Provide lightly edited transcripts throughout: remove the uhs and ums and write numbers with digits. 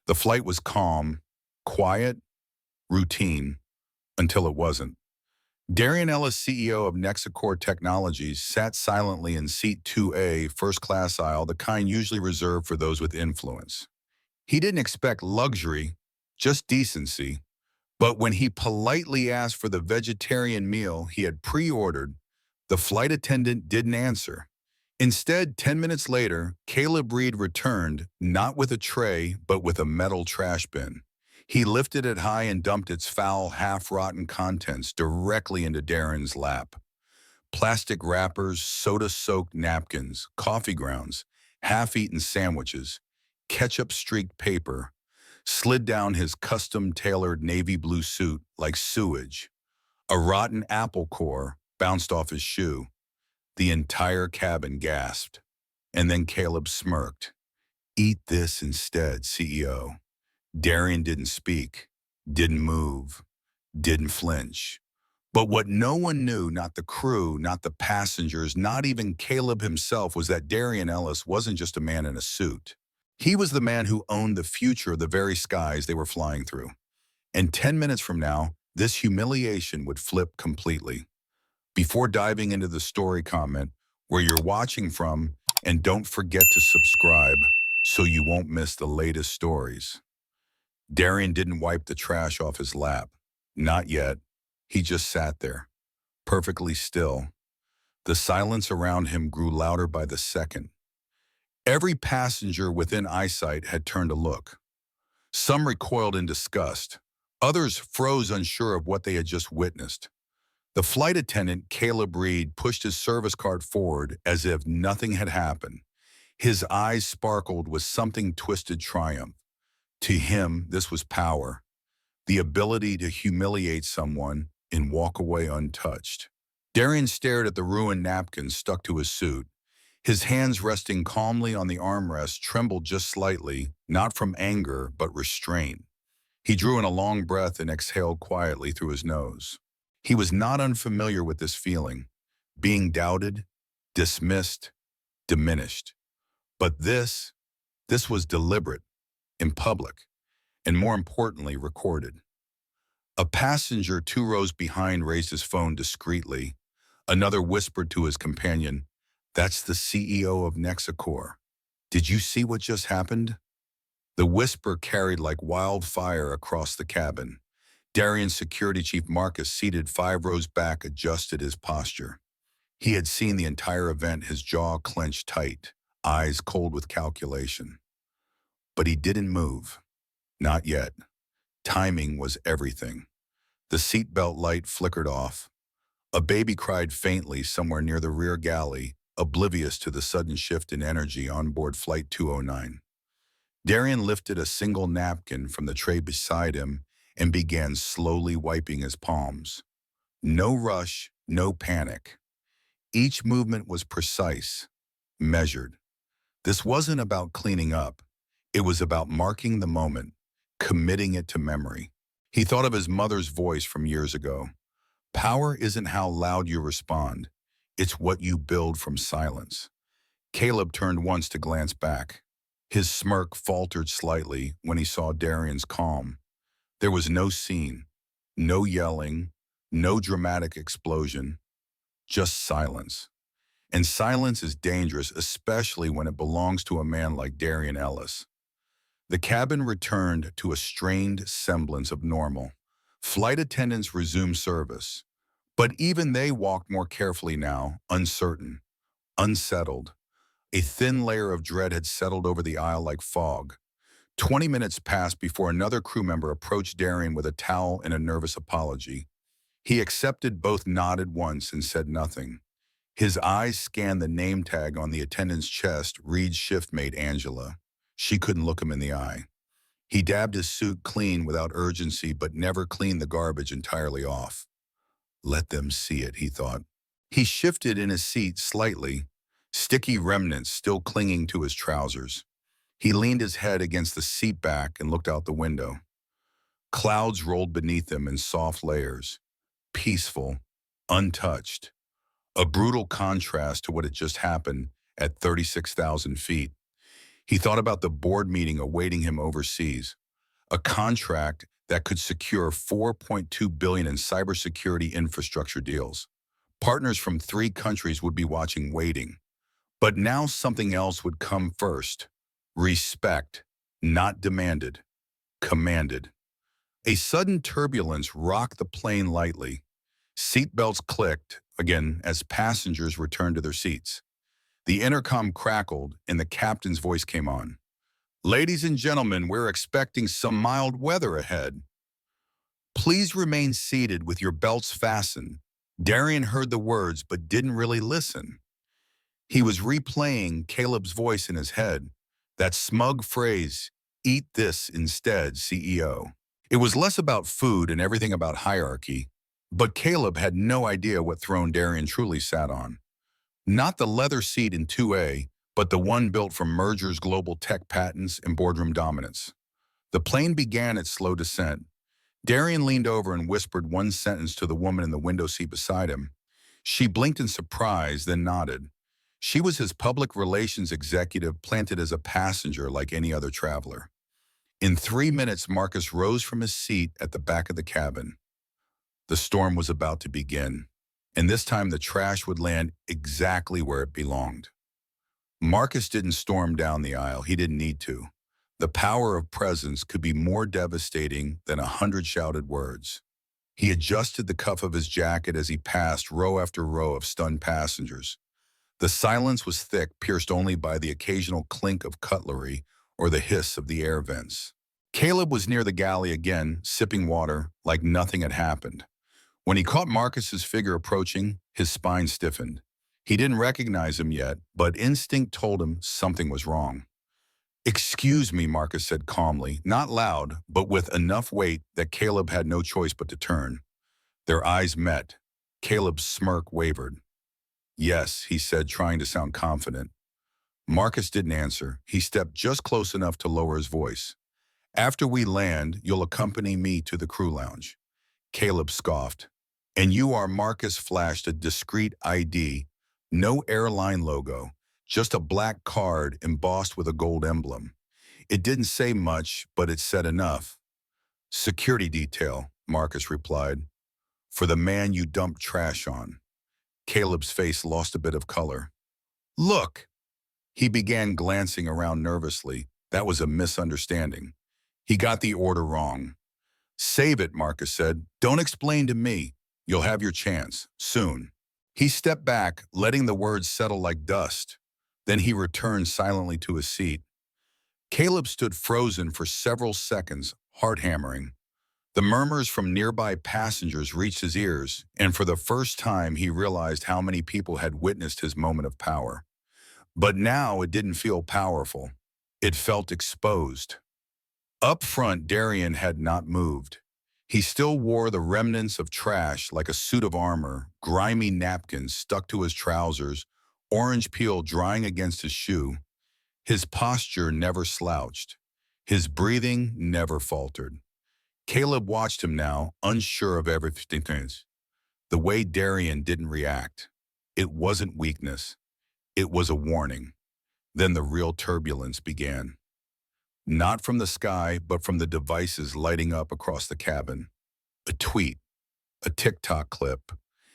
The flight was calm, quiet, routine, until it wasn't. Darien Ellis, CEO of Nexacor Technologies, sat silently in seat 2A, first class aisle, the kind usually reserved for those with influence. He didn't expect luxury, just decency. But when he politely asked for the vegetarian meal he had pre-ordered, the flight attendant didn't answer. Instead, 10 minutes later, Caleb Reed returned, not with a tray, but with a metal trash bin. He lifted it high and dumped its foul, half-rotten contents directly into Darren's lap. Plastic wrappers, soda-soaked napkins, coffee grounds, half-eaten sandwiches, ketchup-streaked paper, slid down his custom-tailored navy blue suit like sewage. A rotten apple core bounced off his shoe. The entire cabin gasped. And then Caleb smirked. "Eat this instead, CEO." Darien didn't speak, didn't move, didn't flinch. But what no one knew, not the crew, not the passengers, not even Caleb himself, was that Darien Ellis wasn't just a man in a suit. He was the man who owned the future of the very skies they were flying through. And 10 minutes from now, this humiliation would flip completely. Before diving into the story, comment where you're watching from, and don't forget to subscribe so you won't miss the latest stories. Darien didn't wipe the trash off his lap. Not yet. He just sat there, perfectly still. The silence around him grew louder by the second. Every passenger within eyesight had turned to look. Some recoiled in disgust. Others froze, unsure of what they had just witnessed. The flight attendant, Caleb Reed, pushed his service card forward as if nothing had happened. His eyes sparkled with something twisted triumph. To him, this was power, the ability to humiliate someone and walk away untouched. Darien stared at the ruined napkin stuck to his suit. His hands resting calmly on the armrest trembled just slightly, not from anger, but restraint. He drew in a long breath and exhaled quietly through his nose. He was not unfamiliar with this feeling, being doubted, dismissed, diminished. But this was deliberate, in public, and more importantly, recorded. A passenger 2 rows behind raised his phone discreetly. Another whispered to his companion, "That's the CEO of Nexacor. Did you see what just happened?" The whisper carried like wildfire across the cabin. Darien's security chief Marcus, seated 5 rows back, adjusted his posture. He had seen the entire event, his jaw clenched tight, eyes cold with calculation. But he didn't move. Not yet. Timing was everything. The seatbelt light flickered off. A baby cried faintly somewhere near the rear galley, oblivious to the sudden shift in energy on board Flight 209. Darien lifted a single napkin from the tray beside him and began slowly wiping his palms. No rush, no panic. Each movement was precise, measured. This wasn't about cleaning up. It was about marking the moment, committing it to memory. He thought of his mother's voice from years ago. Power isn't how loud you respond. It's what you build from silence. Caleb turned once to glance back. His smirk faltered slightly when he saw Darien's calm. There was no scene, no yelling, no dramatic explosion, just silence. And silence is dangerous, especially when it belongs to a man like Darien Ellis. The cabin returned to a strained semblance of normal. Flight attendants resumed service. But even they walked more carefully now, uncertain, unsettled. A thin layer of dread had settled over the aisle like fog. 20 minutes passed before another crew member approached Darien with a towel and a nervous apology. He accepted, both nodded once and said nothing. His eyes scanned the name tag on the attendant's chest, Reed's shiftmate Angela. She couldn't look him in the eye. He dabbed his suit clean without urgency, but never cleaned the garbage entirely off. Let them see it, he thought. He shifted in his seat slightly, sticky remnants still clinging to his trousers. He leaned his head against the seat back and looked out the window. Clouds rolled beneath him in soft layers, peaceful, untouched. A brutal contrast to what had just happened at 36,000 feet. He thought about the board meeting awaiting him overseas, a contract that could secure $4.2 billion in cybersecurity infrastructure deals. Partners from 3 countries would be watching, waiting. But now something else would come first. Respect, not demanded, commanded. A sudden turbulence rocked the plane lightly. Seatbelts clicked, again, as passengers returned to their seats. The intercom crackled, and the captain's voice came on. "Ladies and gentlemen, we're expecting some mild weather ahead. Please remain seated with your belts fastened." Darien heard the words but didn't really listen. He was replaying Caleb's voice in his head, that smug phrase, "Eat this instead, CEO." It was less about food and everything about hierarchy, but Caleb had no idea what throne Darien truly sat on. Not the leather seat in 2A, but the one built from mergers, global tech patents, and boardroom dominance. The plane began its slow descent. Darien leaned over and whispered one sentence to the woman in the window seat beside him. She blinked in surprise, then nodded. She was his public relations executive, planted as a passenger like any other traveler. In 3 minutes, Marcus rose from his seat at the back of the cabin. The storm was about to begin, and this time the trash would land exactly where it belonged. Marcus didn't storm down the aisle. He didn't need to. The power of presence could be more devastating than 100 shouted words. He adjusted the cuff of his jacket as he passed row after row of stunned passengers. The silence was thick, pierced only by the occasional clink of cutlery or the hiss of the air vents. Caleb was near the galley again, sipping water like nothing had happened. When he caught Marcus's figure approaching, his spine stiffened. He didn't recognize him yet, but instinct told him something was wrong. "Excuse me," Marcus said calmly, not loud, but with enough weight that Caleb had no choice but to turn. Their eyes met. Caleb's smirk wavered. "Yes," he said, trying to sound confident. Marcus didn't answer. He stepped just close enough to lower his voice. "After we land, you'll accompany me to the crew lounge." Caleb scoffed. "And you are?" Marcus flashed a discreet ID. No airline logo, just a black card embossed with a gold emblem. It didn't say much, but it said enough. "Security detail," Marcus replied. "For the man you dumped trash on." Caleb's face lost a bit of color. "Look!" He began glancing around nervously. That was a misunderstanding. He got the order wrong. "Save it," Marcus said. "Don't explain to me. You'll have your chance, soon." He stepped back, letting the words settle like dust. Then he returned silently to his seat. Caleb stood frozen for several seconds, heart hammering. The murmurs from nearby passengers reached his ears, and for the first time he realized how many people had witnessed his moment of power. But now it didn't feel powerful. It felt exposed. Up front, Darien had not moved. He still wore the remnants of trash like a suit of armor, grimy napkins stuck to his trousers, orange peel drying against his shoe. His posture never slouched. His breathing never faltered. Caleb watched him now, unsure of everything. The way Darien didn't react. It wasn't weakness. It was a warning. Then the real turbulence began. Not from the sky, but from the devices lighting up across the cabin. A tweet, a TikTok clip,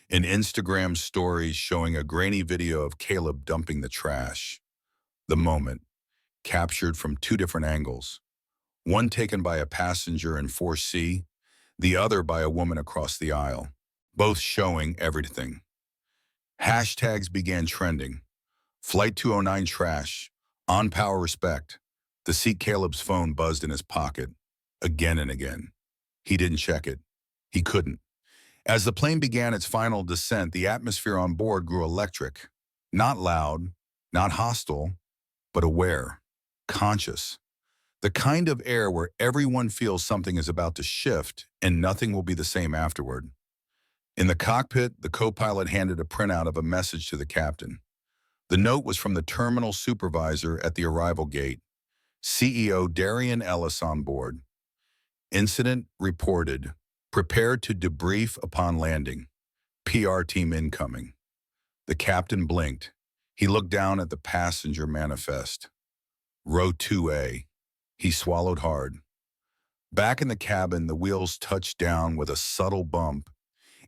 an Instagram story showing a grainy video of Caleb dumping the trash. The moment, captured from 2 different angles. One taken by a passenger in 4C, the other by a woman across the aisle. Both showing everything. Hashtags began trending. Flight 209 trash, on power respect. The seat Caleb's phone buzzed in his pocket, again and again. He didn't check it. He couldn't. As the plane began its final descent, the atmosphere on board grew electric. Not loud, not hostile, but aware, conscious. The kind of air where everyone feels something is about to shift and nothing will be the same afterward. In the cockpit, the co-pilot handed a printout of a message to the captain. The note was from the terminal supervisor at the arrival gate. CEO Darien Ellis on board. Incident reported. Prepared to debrief upon landing. PR team incoming. The captain blinked. He looked down at the passenger manifest. Row 2A. He swallowed hard. Back in the cabin, the wheels touched down with a subtle bump,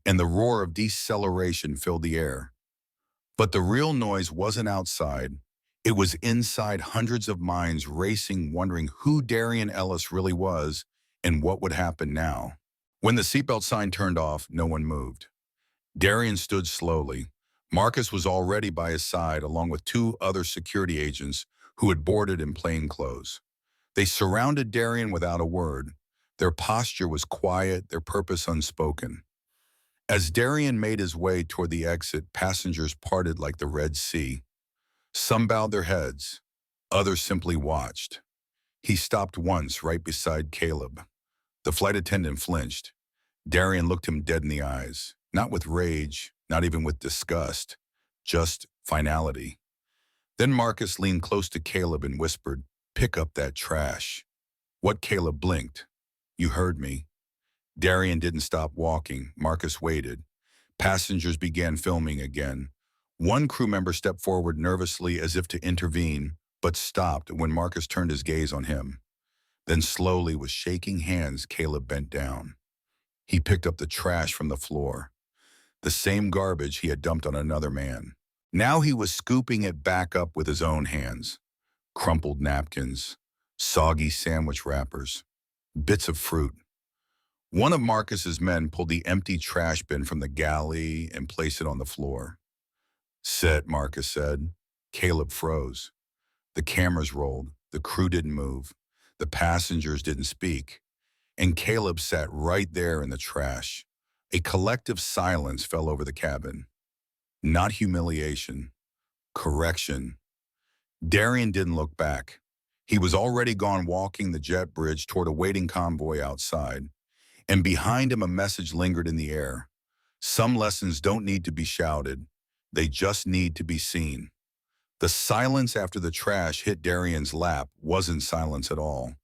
and the roar of deceleration filled the air. But the real noise wasn't outside. It was inside, hundreds of minds racing, wondering who Darien Ellis really was and what would happen now. When the seatbelt sign turned off, no one moved. Darien stood slowly. Marcus was already by his side, along with two other security agents who had boarded in plain clothes. They surrounded Darien without a word. Their posture was quiet, their purpose unspoken. As Darien made his way toward the exit, passengers parted like the Red Sea. Some bowed their heads, others simply watched. He stopped once right beside Caleb. The flight attendant flinched. Darien looked him dead in the eyes, not with rage, not even with disgust, just finality. Then Marcus leaned close to Caleb and whispered, "Pick up that trash." What? Caleb blinked. "You heard me." Darien didn't stop walking. Marcus waited. Passengers began filming again. One crew member stepped forward nervously as if to intervene, but stopped when Marcus turned his gaze on him. Then slowly, with shaking hands, Caleb bent down. He picked up the trash from the floor, the same garbage he had dumped on another man. Now he was scooping it back up with his own hands. Crumpled napkins, soggy sandwich wrappers, bits of fruit. One of Marcus's men pulled the empty trash bin from the galley and placed it on the floor. "Sit," Marcus said. Caleb froze. The cameras rolled. The crew didn't move. The passengers didn't speak. And Caleb sat right there in the trash. A collective silence fell over the cabin. Not humiliation. Correction. Darien didn't look back. He was already gone, walking the jet bridge toward a waiting convoy outside. And behind him, a message lingered in the air. Some lessons don't need to be shouted. They just need to be seen. The silence after the trash hit Darien's lap wasn't silence at all.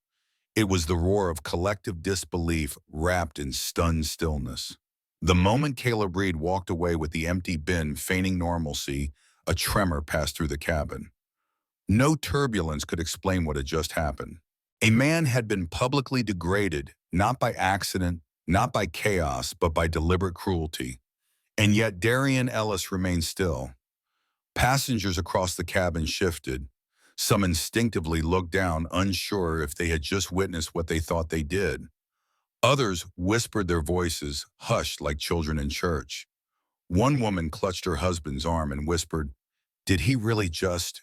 It was the roar of collective disbelief wrapped in stunned stillness. The moment Caleb Reed walked away with the empty bin feigning normalcy, a tremor passed through the cabin. No turbulence could explain what had just happened. A man had been publicly degraded, not by accident, not by chaos, but by deliberate cruelty. And yet Darien Ellis remained still. Passengers across the cabin shifted. Some instinctively looked down, unsure if they had just witnessed what they thought they did. Others whispered their voices, hushed like children in church. One woman clutched her husband's arm and whispered, "Did he really just—"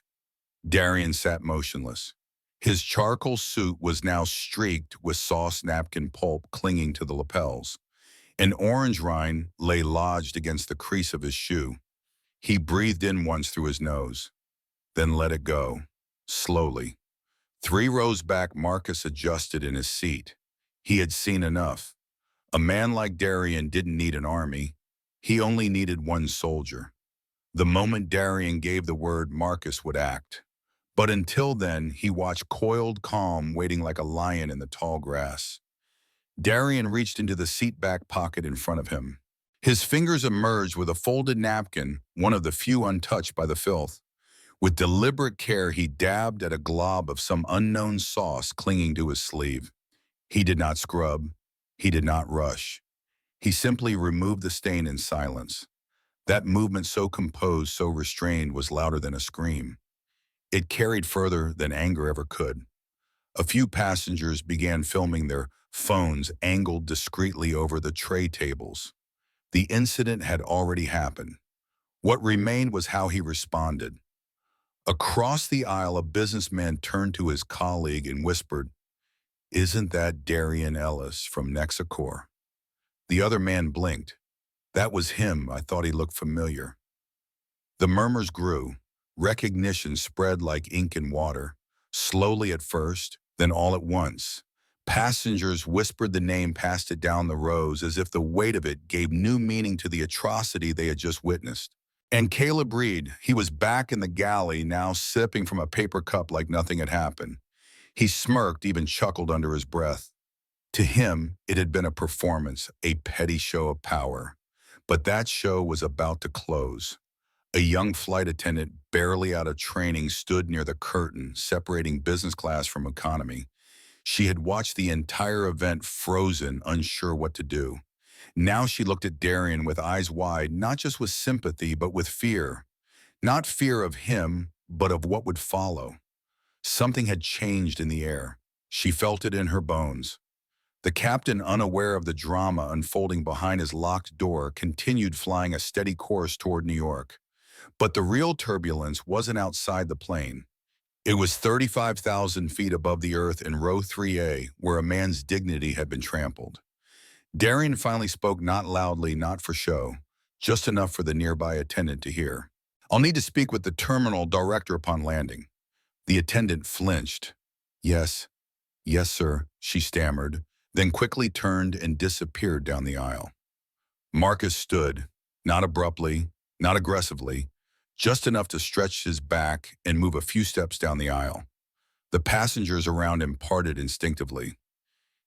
Darien sat motionless. His charcoal suit was now streaked with sauce napkin pulp clinging to the lapels. An orange rind lay lodged against the crease of his shoe. He breathed in once through his nose, then let it go, slowly. 3 rows back, Marcus adjusted in his seat. He had seen enough. A man like Darien didn't need an army. He only needed one soldier. The moment Darien gave the word, Marcus would act. But until then, he watched coiled calm, waiting like a lion in the tall grass. Darien reached into the seat back pocket in front of him. His fingers emerged with a folded napkin, one of the few untouched by the filth. With deliberate care, he dabbed at a glob of some unknown sauce clinging to his sleeve. He did not scrub. He did not rush. He simply removed the stain in silence. That movement, so composed, so restrained, was louder than a scream. It carried further than anger ever could. A few passengers began filming, their phones angled discreetly over the tray tables. The incident had already happened. What remained was how he responded. Across the aisle, a businessman turned to his colleague and whispered, "Isn't that Darien Ellis from Nexacor?" The other man blinked. "That was him. I thought he looked familiar." The murmurs grew. Recognition spread like ink in water, slowly at first, then all at once. Passengers whispered the name, passed it down the rows as if the weight of it gave new meaning to the atrocity they had just witnessed. And Caleb Reed, he was back in the galley, now sipping from a paper cup like nothing had happened. He smirked, even chuckled under his breath. To him, it had been a performance, a petty show of power. But that show was about to close. A young flight attendant, barely out of training, stood near the curtain separating business class from economy. She had watched the entire event frozen, unsure what to do. Now she looked at Darien with eyes wide, not just with sympathy, but with fear. Not fear of him, but of what would follow. Something had changed in the air. She felt it in her bones. The captain, unaware of the drama unfolding behind his locked door, continued flying a steady course toward New York. But the real turbulence wasn't outside the plane. It was 35,000 feet above the earth in row 3A, where a man's dignity had been trampled. Darien finally spoke, not loudly, not for show, just enough for the nearby attendant to hear. "I'll need to speak with the terminal director upon landing." The attendant flinched. "Yes, yes, sir," she stammered, then quickly turned and disappeared down the aisle. Marcus stood, not abruptly, not aggressively, just enough to stretch his back and move a few steps down the aisle. The passengers around him parted instinctively.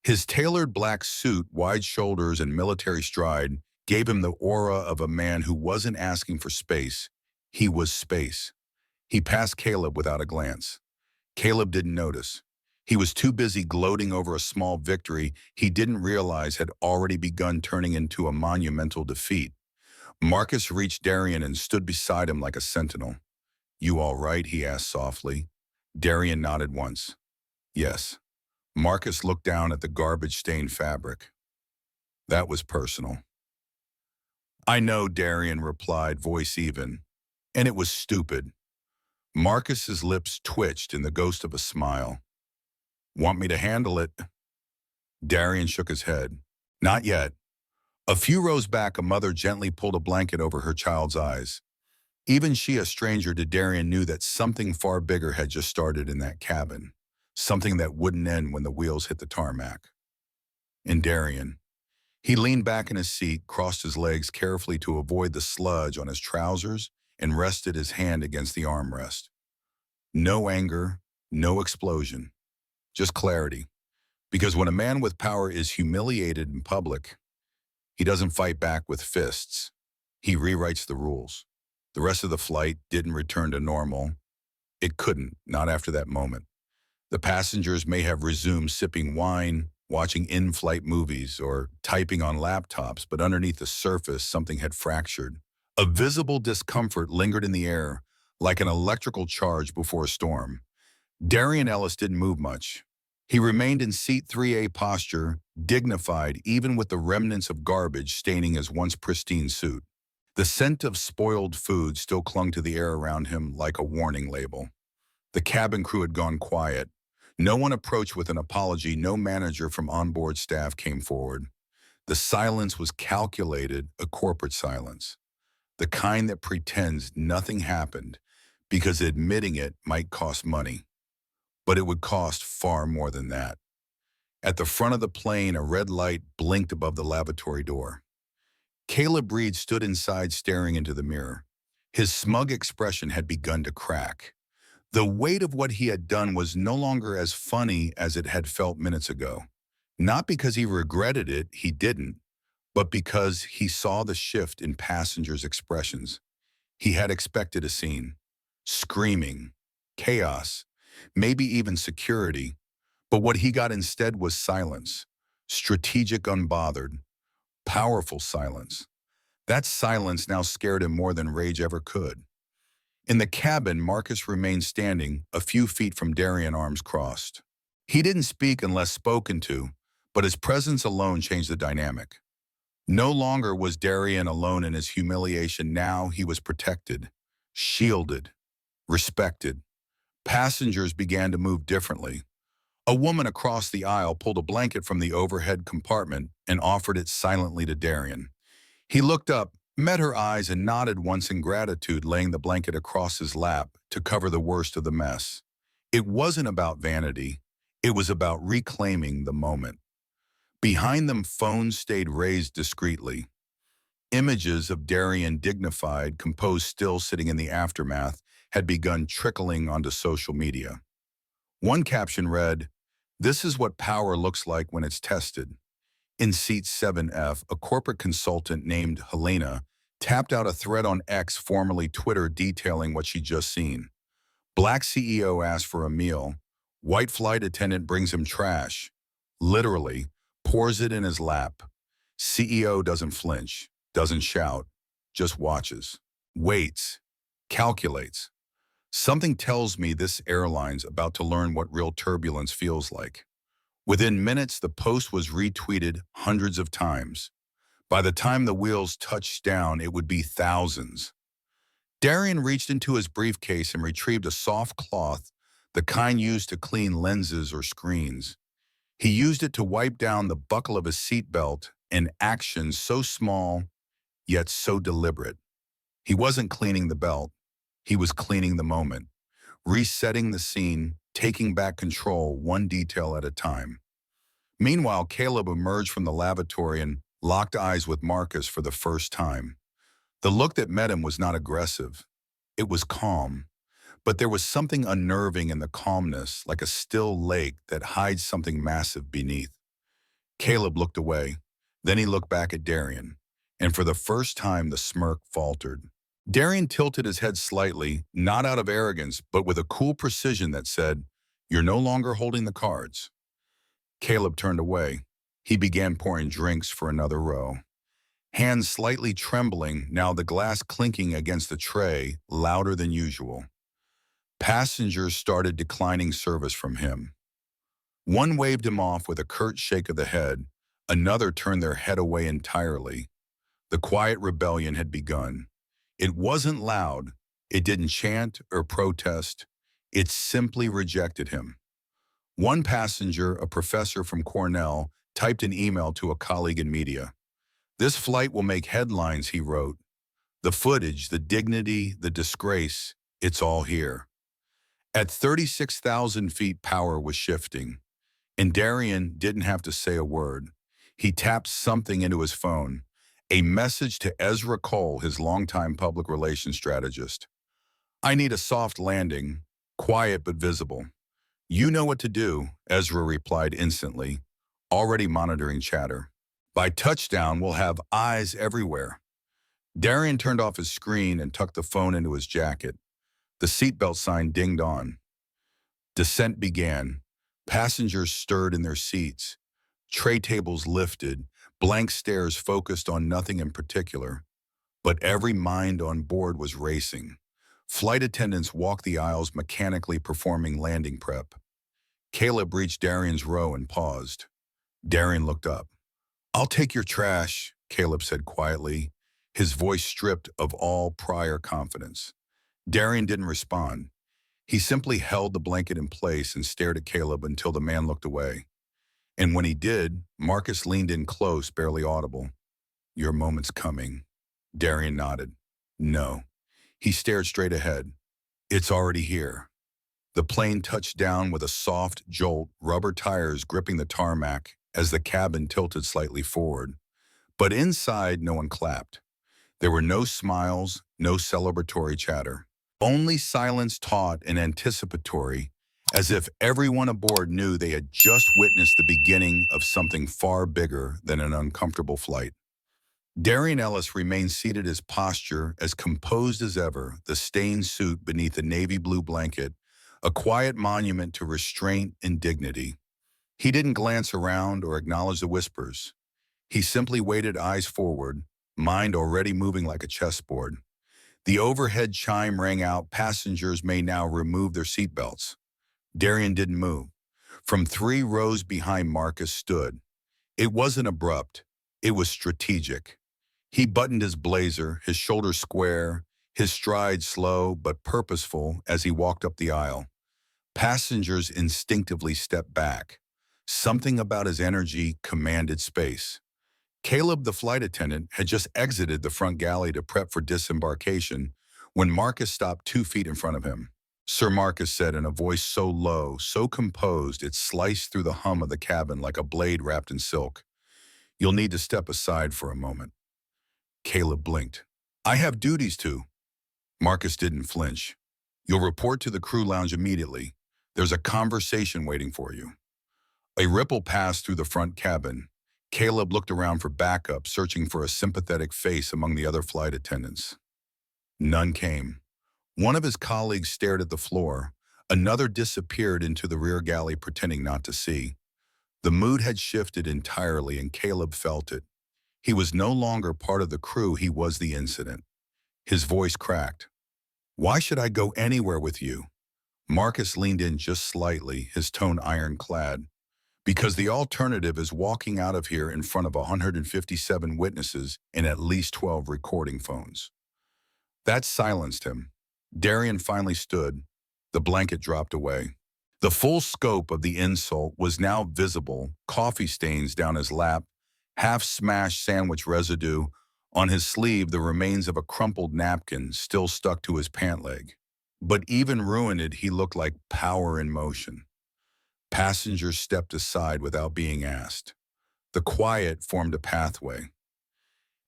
His tailored black suit, wide shoulders, and military stride gave him the aura of a man who wasn't asking for space. He was space. He passed Caleb without a glance. Caleb didn't notice. He was too busy gloating over a small victory he didn't realize had already begun turning into a monumental defeat. Marcus reached Darien and stood beside him like a sentinel. "You all right?" he asked softly. Darien nodded once. "Yes." Marcus looked down at the garbage-stained fabric. "That was personal." "I know," Darien replied, voice even. "And it was stupid." Marcus's lips twitched in the ghost of a smile. "Want me to handle it?" Darien shook his head. "Not yet." A few rows back, a mother gently pulled a blanket over her child's eyes. Even she, a stranger to Darien, knew that something far bigger had just started in that cabin. Something that wouldn't end when the wheels hit the tarmac. And Darien. He leaned back in his seat, crossed his legs carefully to avoid the sludge on his trousers, and rested his hand against the armrest. No anger, no explosion, just clarity. Because when a man with power is humiliated in public, he doesn't fight back with fists. He rewrites the rules. The rest of the flight didn't return to normal. It couldn't, not after that moment. The passengers may have resumed sipping wine, watching in-flight movies, or typing on laptops, but underneath the surface, something had fractured. A visible discomfort lingered in the air, like an electrical charge before a storm. Darien Ellis didn't move much. He remained in seat 3A posture, dignified even with the remnants of garbage staining his once pristine suit. The scent of spoiled food still clung to the air around him like a warning label. The cabin crew had gone quiet. No one approached with an apology. No manager from onboard staff came forward. The silence was calculated, a corporate silence. The kind that pretends nothing happened because admitting it might cost money. But it would cost far more than that. At the front of the plane, a red light blinked above the lavatory door. Caleb Reed stood inside staring into the mirror. His smug expression had begun to crack. The weight of what he had done was no longer as funny as it had felt minutes ago. Not because he regretted it, he didn't, but because he saw the shift in passengers' expressions. He had expected a scene. Screaming, chaos, maybe even security. But what he got instead was silence. Strategic, unbothered, powerful silence. That silence now scared him more than rage ever could. In the cabin, Marcus remained standing, a few feet from Darien, arms crossed. He didn't speak unless spoken to, but his presence alone changed the dynamic. No longer was Darien alone in his humiliation. Now he was protected, shielded, respected. Passengers began to move differently. A woman across the aisle pulled a blanket from the overhead compartment and offered it silently to Darien. He looked up, met her eyes, and nodded once in gratitude, laying the blanket across his lap to cover the worst of the mess. It wasn't about vanity. It was about reclaiming the moment. Behind them, phones stayed raised discreetly. Images of Darien, dignified, composed, still sitting in the aftermath, had begun trickling onto social media. One caption read, "This is what power looks like when it's tested." In seat 7F, a corporate consultant named Helena tapped out a thread on X, formerly Twitter, detailing what she'd just seen. Black CEO asks for a meal. White flight attendant brings him trash. Literally, pours it in his lap. CEO doesn't flinch, doesn't shout, just watches, waits, calculates. Something tells me this airline's about to learn what real turbulence feels like. Within minutes, the post was retweeted hundreds of times. By the time the wheels touched down, it would be thousands. Darien reached into his briefcase and retrieved a soft cloth, the kind used to clean lenses or screens. He used it to wipe down the buckle of his seatbelt, an action so small, yet so deliberate. He wasn't cleaning the belt. He was cleaning the moment, resetting the scene, taking back control one detail at a time. Meanwhile, Caleb emerged from the lavatory and locked eyes with Marcus for the first time. The look that met him was not aggressive. It was calm. But there was something unnerving in the calmness, like a still lake that hides something massive beneath. Caleb looked away. Then he looked back at Darien. And for the first time, the smirk faltered. Darien tilted his head slightly, not out of arrogance, but with a cool precision that said, "You're no longer holding the cards." Caleb turned away. He began pouring drinks for another row. Hands slightly trembling, now the glass clinking against the tray, louder than usual. Passengers started declining service from him. One waved him off with a curt shake of the head. Another turned their head away entirely. The quiet rebellion had begun. It wasn't loud. It didn't chant or protest. It simply rejected him. One passenger, a professor from Cornell, typed an email to a colleague in media. "This flight will make headlines," he wrote. "The footage, the dignity, the disgrace, it's all here." At 36,000 feet, power was shifting, and Darien didn't have to say a word. He tapped something into his phone, a message to Ezra Cole, his longtime public relations strategist. "I need a soft landing, quiet but visible." "You know what to do," Ezra replied instantly, already monitoring chatter. "By touchdown, we'll have eyes everywhere." Darien turned off his screen and tucked the phone into his jacket. The seatbelt sign dinged on. Descent began. Passengers stirred in their seats. Tray tables lifted, blank stares focused on nothing in particular. But every mind on board was racing. Flight attendants walked the aisles, mechanically performing landing prep. Caleb reached Darien's row and paused. Darien looked up. "I'll take your trash," Caleb said quietly, his voice stripped of all prior confidence. Darien didn't respond. He simply held the blanket in place and stared at Caleb until the man looked away. And when he did, Marcus leaned in close, barely audible. "Your moment's coming." Darien nodded. "No." He stared straight ahead. "It's already here." The plane touched down with a soft jolt, rubber tires gripping the tarmac as the cabin tilted slightly forward. But inside, no one clapped. There were no smiles, no celebratory chatter. Only silence, taut and anticipatory, as if everyone aboard knew they had just witnessed the beginning of something far bigger than an uncomfortable flight. Darien Ellis remained seated, his posture as composed as ever, the stained suit beneath the navy blue blanket, a quiet monument to restraint and dignity. He didn't glance around or acknowledge the whispers. He simply waited, eyes forward, mind already moving like a chessboard. The overhead chime rang out, "Passengers may now remove their seatbelts." Darien didn't move. From 3 rows behind, Marcus stood. It wasn't abrupt. It was strategic. He buttoned his blazer, his shoulders square, his stride slow but purposeful as he walked up the aisle. Passengers instinctively stepped back. Something about his energy commanded space. Caleb, the flight attendant, had just exited the front galley to prep for disembarkation when Marcus stopped 2 feet in front of him. "Sir," Marcus said in a voice so low, so composed, it sliced through the hum of the cabin like a blade wrapped in silk. "You'll need to step aside for a moment." Caleb blinked. "I have duties to." Marcus didn't flinch. "You'll report to the crew lounge immediately. There's a conversation waiting for you." A ripple passed through the front cabin. Caleb looked around for backup, searching for a sympathetic face among the other flight attendants. None came. One of his colleagues stared at the floor. Another disappeared into the rear galley, pretending not to see. The mood had shifted entirely, and Caleb felt it. He was no longer part of the crew, he was the incident. His voice cracked. "Why should I go anywhere with you?" Marcus leaned in just slightly, his tone ironclad. "Because the alternative is walking out of here in front of 157 witnesses and at least 12 recording phones." That silenced him. Darien finally stood. The blanket dropped away. The full scope of the insult was now visible: coffee stains down his lap, half-smashed sandwich residue. On his sleeve, the remains of a crumpled napkin still stuck to his pant leg. But even ruined, he looked like power in motion. Passengers stepped aside without being asked. The quiet formed a pathway.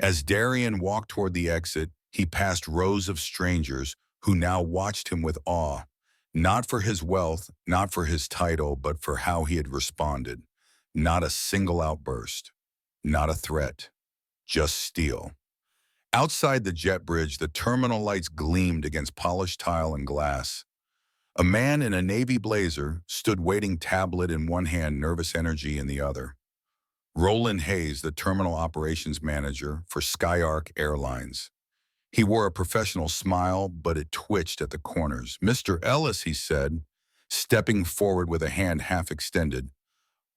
As Darien walked toward the exit, he passed rows of strangers who now watched him with awe, not for his wealth, not for his title, but for how he had responded. Not a single outburst, not a threat, just steel. Outside the jet bridge, the terminal lights gleamed against polished tile and glass. A man in a navy blazer stood waiting, tablet in one hand, nervous energy in the other. Roland Hayes, the terminal operations manager for Skyark Airlines. He wore a professional smile, but it twitched at the corners. "Mr. Ellis," he said, stepping forward with a hand half extended.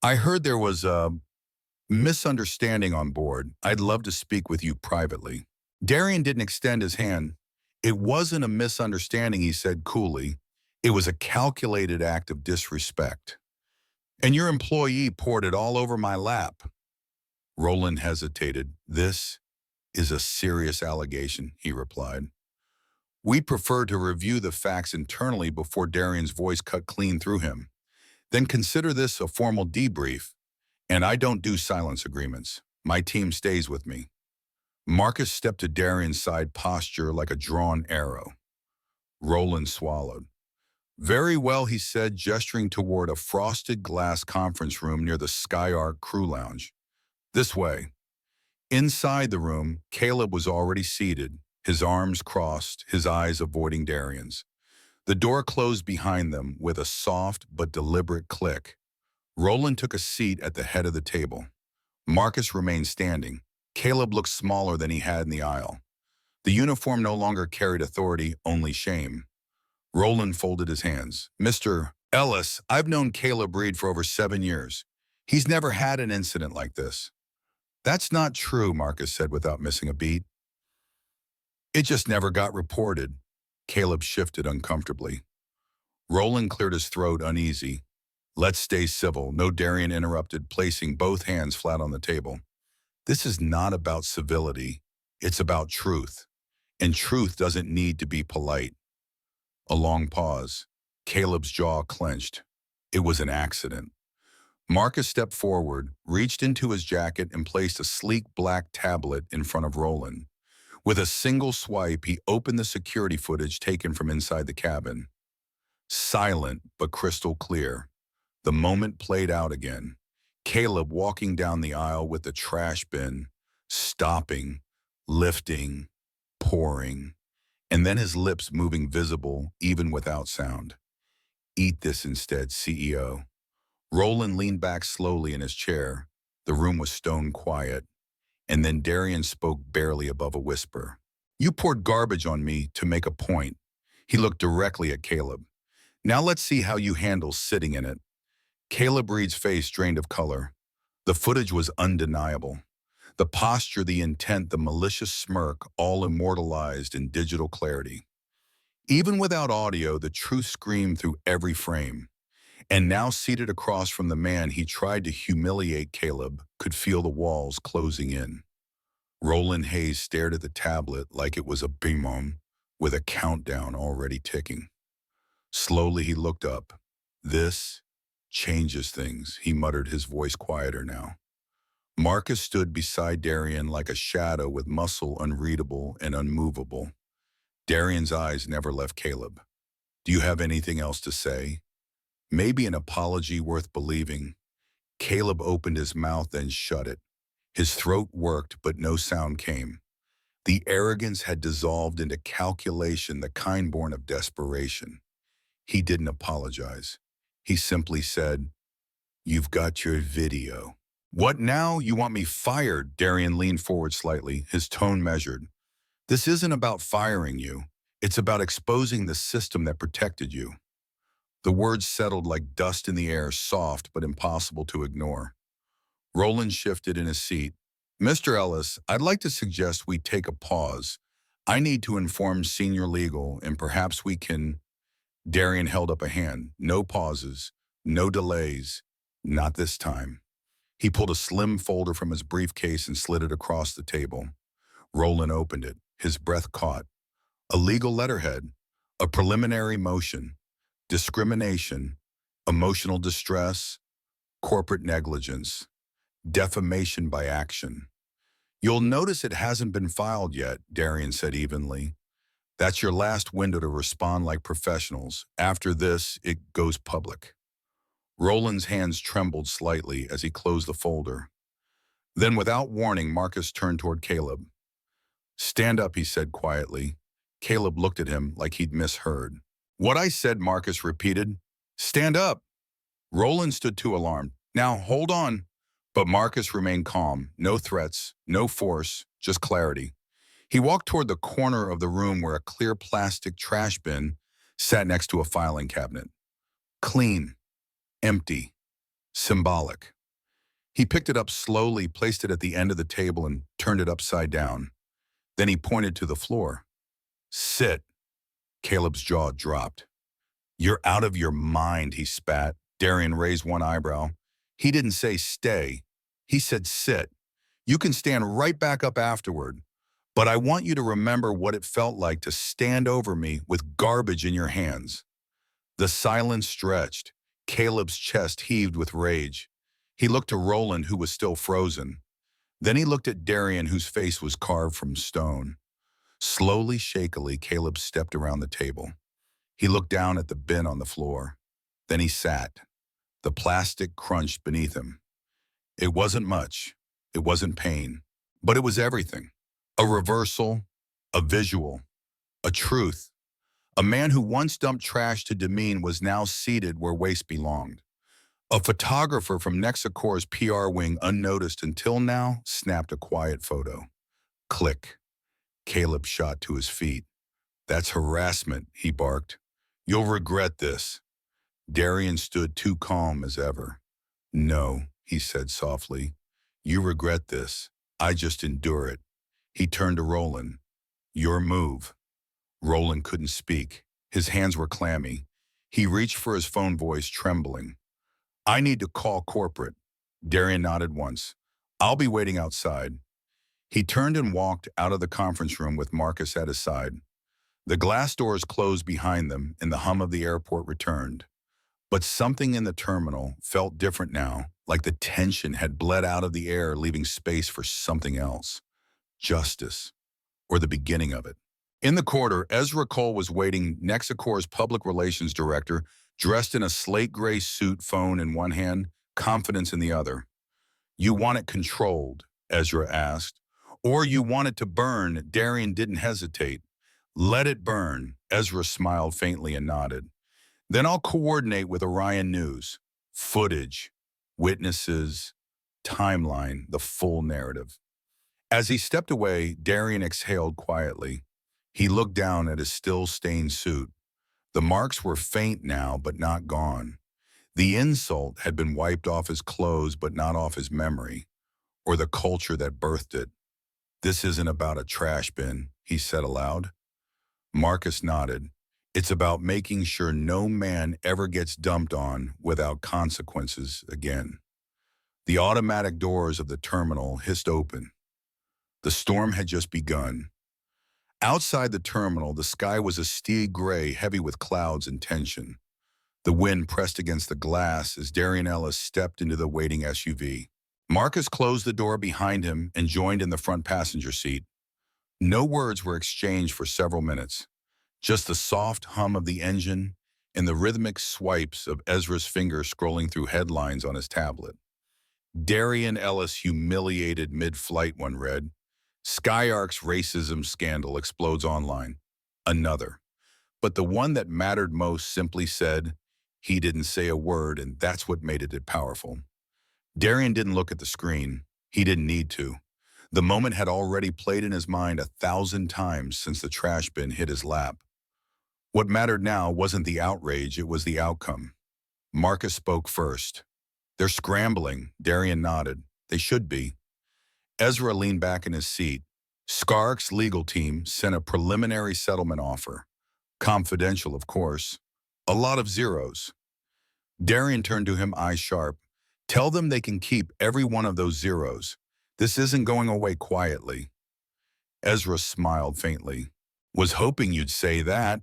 "I heard there was a misunderstanding on board. I'd love to speak with you privately." Darien didn't extend his hand. "It wasn't a misunderstanding," he said coolly. "It was a calculated act of disrespect. And your employee poured it all over my lap." Roland hesitated. "This is a serious allegation," he replied. "We'd prefer to review the facts internally." Before Darien's voice cut clean through him. "Then consider this a formal debrief. And I don't do silence agreements. My team stays with me." Marcus stepped to Darien's side, posture like a drawn arrow. Roland swallowed. "Very well," he said, gesturing toward a frosted glass conference room near the Skyark crew lounge. "This way." Inside the room, Caleb was already seated, his arms crossed, his eyes avoiding Darien's. The door closed behind them with a soft but deliberate click. Roland took a seat at the head of the table. Marcus remained standing. Caleb looked smaller than he had in the aisle. The uniform no longer carried authority, only shame. Roland folded his hands. "Mr. Ellis, I've known Caleb Reed for over 7 years. He's never had an incident like this." "That's not true," Marcus said without missing a beat. "It just never got reported." Caleb shifted uncomfortably. Roland cleared his throat, uneasy. "Let's stay civil." "No," Darien interrupted, placing both hands flat on the table. "This is not about civility. It's about truth. And truth doesn't need to be polite." A long pause. Caleb's jaw clenched. It was an accident. Marcus stepped forward, reached into his jacket, and placed a sleek black tablet in front of Roland. With a single swipe, he opened the security footage taken from inside the cabin. Silent but crystal clear. The moment played out again. Caleb walking down the aisle with the trash bin, stopping, lifting, pouring, and then his lips moving visible even without sound. "Eat this instead, CEO." Roland leaned back slowly in his chair. The room was stone quiet. And then Darien spoke barely above a whisper. "You poured garbage on me to make a point." He looked directly at Caleb. "Now let's see how you handle sitting in it." Caleb Reed's face drained of color. The footage was undeniable. The posture, the intent, the malicious smirk, all immortalized in digital clarity. Even without audio, the truth screamed through every frame. And now, seated across from the man he tried to humiliate, Caleb could feel the walls closing in. Roland Hayes stared at the tablet like it was a bimom, with a countdown already ticking. Slowly he looked up. "This changes things," he muttered, his voice quieter now. Marcus stood beside Darien like a shadow, with muscle unreadable and unmovable. Darien's eyes never left Caleb. "Do you have anything else to say? Maybe an apology worth believing?" Caleb opened his mouth, then shut it. His throat worked, but no sound came. The arrogance had dissolved into calculation, the kind born of desperation. He didn't apologize. He simply said, "You've got your video." "What now? You want me fired?" Darien leaned forward slightly, his tone measured. "This isn't about firing you. It's about exposing the system that protected you." The words settled like dust in the air, soft but impossible to ignore. Roland shifted in his seat. "Mr. Ellis, I'd like to suggest we take a pause. I need to inform senior legal, and perhaps we can—" Darien held up a hand. "No pauses, no delays, not this time." He pulled a slim folder from his briefcase and slid it across the table. Roland opened it, his breath caught. A legal letterhead, a preliminary motion, discrimination, emotional distress, corporate negligence, defamation by action. "You'll notice it hasn't been filed yet," Darien said evenly. "That's your last window to respond like professionals. After this, it goes public." Roland's hands trembled slightly as he closed the folder. Then, without warning, Marcus turned toward Caleb. "Stand up," he said quietly. Caleb looked at him like he'd misheard. "What I said," Marcus repeated. "Stand up." Roland stood too alarmed. "Now, hold on." But Marcus remained calm. No threats, no force, just clarity. He walked toward the corner of the room where a clear plastic trash bin sat next to a filing cabinet. Clean, empty, symbolic. He picked it up slowly, placed it at the end of the table, and turned it upside down. Then he pointed to the floor. "Sit." Caleb's jaw dropped. "You're out of your mind," he spat. Darien raised one eyebrow. "He didn't say stay. He said sit. You can stand right back up afterward. But I want you to remember what it felt like to stand over me with garbage in your hands." The silence stretched. Caleb's chest heaved with rage. He looked to Roland, who was still frozen. Then he looked at Darien, whose face was carved from stone. Slowly, shakily, Caleb stepped around the table. He looked down at the bin on the floor. Then he sat. The plastic crunched beneath him. It wasn't much. It wasn't pain. But it was everything. A reversal, a visual, a truth. A man who once dumped trash to demean was now seated where waste belonged. A photographer from Nexacor's PR wing, unnoticed until now, snapped a quiet photo. Click. Caleb shot to his feet. "That's harassment," he barked. "You'll regret this." Darien stood too calm as ever. "No," he said softly. "You regret this. I just endure it." He turned to Roland. "Your move." Roland couldn't speak. His hands were clammy. He reached for his phone, voice trembling. "I need to call corporate." Darien nodded once. "I'll be waiting outside." He turned and walked out of the conference room with Marcus at his side. The glass doors closed behind them and the hum of the airport returned. But something in the terminal felt different now, like the tension had bled out of the air, leaving space for something else. Justice, or the beginning of it. In the corridor, Ezra Cole was waiting, Nexacor's public relations director, dressed in a slate gray suit, phone in one hand, confidence in the other. "You want it controlled?" Ezra asked. "Or you want it to burn?" Darien didn't hesitate. "Let it burn." Ezra smiled faintly and nodded. "Then I'll coordinate with Orion News. Footage, witnesses, timeline, the full narrative." As he stepped away, Darien exhaled quietly. He looked down at his still-stained suit. The marks were faint now, but not gone. The insult had been wiped off his clothes, but not off his memory, or the culture that birthed it. "This isn't about a trash bin," he said aloud. Marcus nodded. "It's about making sure no man ever gets dumped on without consequences again." The automatic doors of the terminal hissed open. The storm had just begun. Outside the terminal, the sky was a steel gray, heavy with clouds and tension. The wind pressed against the glass as Darien Ellis stepped into the waiting SUV. Marcus closed the door behind him and joined in the front passenger seat. No words were exchanged for several minutes, just the soft hum of the engine and the rhythmic swipes of Ezra's fingers scrolling through headlines on his tablet. Darien Ellis humiliated mid-flight, one read. Skyark's racism scandal explodes online. Another. But the one that mattered most simply said, he didn't say a word, and that's what made it powerful. Darien didn't look at the screen. He didn't need to. The moment had already played in his mind 1,000 times since the trash bin hit his lap. What mattered now wasn't the outrage, it was the outcome. Marcus spoke first. They're scrambling, Darien nodded. They should be. Ezra leaned back in his seat. Skark's legal team sent a preliminary settlement offer. Confidential, of course. A lot of zeros. Darien turned to him, eyes sharp. Tell them they can keep every one of those zeros. This isn't going away quietly. Ezra smiled faintly. Was hoping you'd say that.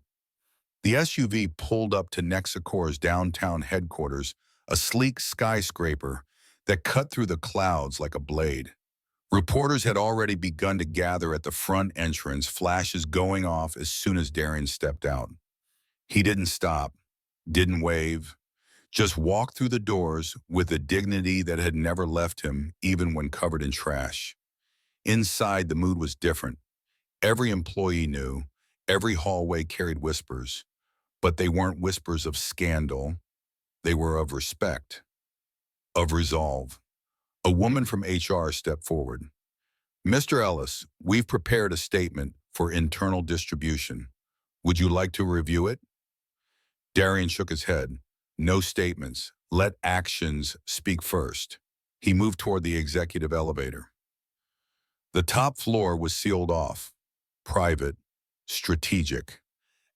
The SUV pulled up to Nexacor's downtown headquarters, a sleek skyscraper that cut through the clouds like a blade. Reporters had already begun to gather at the front entrance, flashes going off as soon as Darien stepped out. He didn't stop, didn't wave, just walked through the doors with a dignity that had never left him, even when covered in trash. Inside, the mood was different. Every employee knew, every hallway carried whispers, but they weren't whispers of scandal. They were of respect, of resolve. A woman from HR stepped forward. Mr. Ellis, we've prepared a statement for internal distribution. Would you like to review it? Darien shook his head. No statements. Let actions speak first. He moved toward the executive elevator. The top floor was sealed off. Private. Strategic.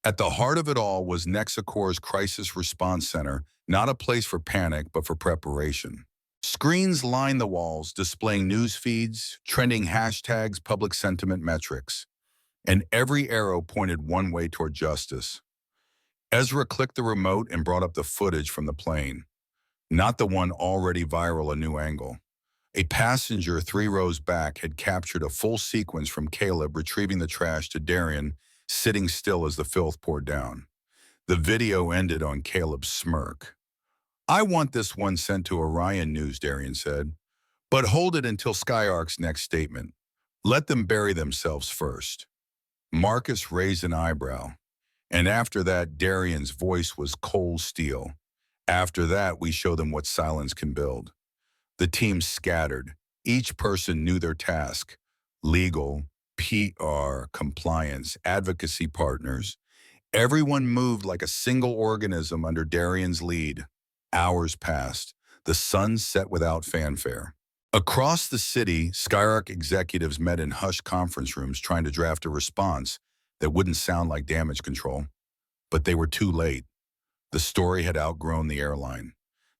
At the heart of it all was Nexacor's Crisis Response Center, not a place for panic, but for preparation. Screens lined the walls, displaying news feeds, trending hashtags, public sentiment metrics. And every arrow pointed one way toward justice. Ezra clicked the remote and brought up the footage from the plane. Not the one already viral, a new angle. A passenger 3 rows back had captured a full sequence from Caleb retrieving the trash to Darien, sitting still as the filth poured down. The video ended on Caleb's smirk. I want this one sent to Orion News, Darien said. But hold it until Skyark's next statement. Let them bury themselves first. Marcus raised an eyebrow. And after that, Darien's voice was cold steel. After that, we show them what silence can build. The team scattered. Each person knew their task. Legal, PR, compliance, advocacy partners. Everyone moved like a single organism under Darien's lead. Hours passed. The sun set without fanfare. Across the city, Skyark executives met in hushed conference rooms trying to draft a response that wouldn't sound like damage control. But they were too late. The story had outgrown the airline.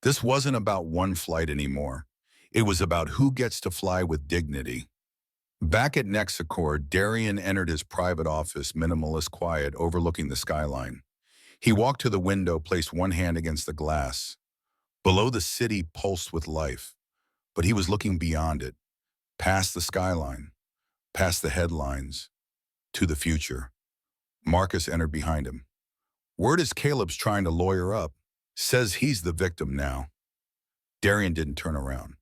This wasn't about one flight anymore. It was about who gets to fly with dignity. Back at Nexacor, Darien entered his private office, minimalist quiet, overlooking the skyline. He walked to the window, placed one hand against the glass. Below, the city pulsed with life. But he was looking beyond it, past the skyline, past the headlines, to the future. Marcus entered behind him. Word is Caleb's trying to lawyer up. Says he's the victim now. Darien didn't turn around.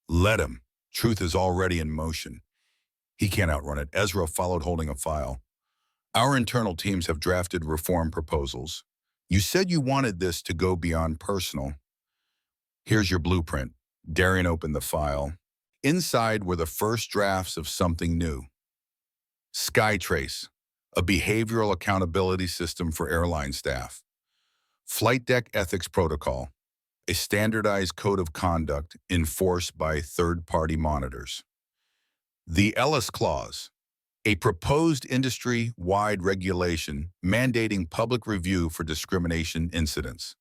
Let him. Truth is already in motion. He can't outrun it. Ezra followed, holding a file. Our internal teams have drafted reform proposals. You said you wanted this to go beyond personal. Here's your blueprint. Darien opened the file. Inside were the first drafts of something new. Skytrace, a behavioral accountability system for airline staff. Flight deck ethics protocol, a standardized code of conduct enforced by third-party monitors. The Ellis Clause, a proposed industry-wide regulation mandating public review for discrimination incidents.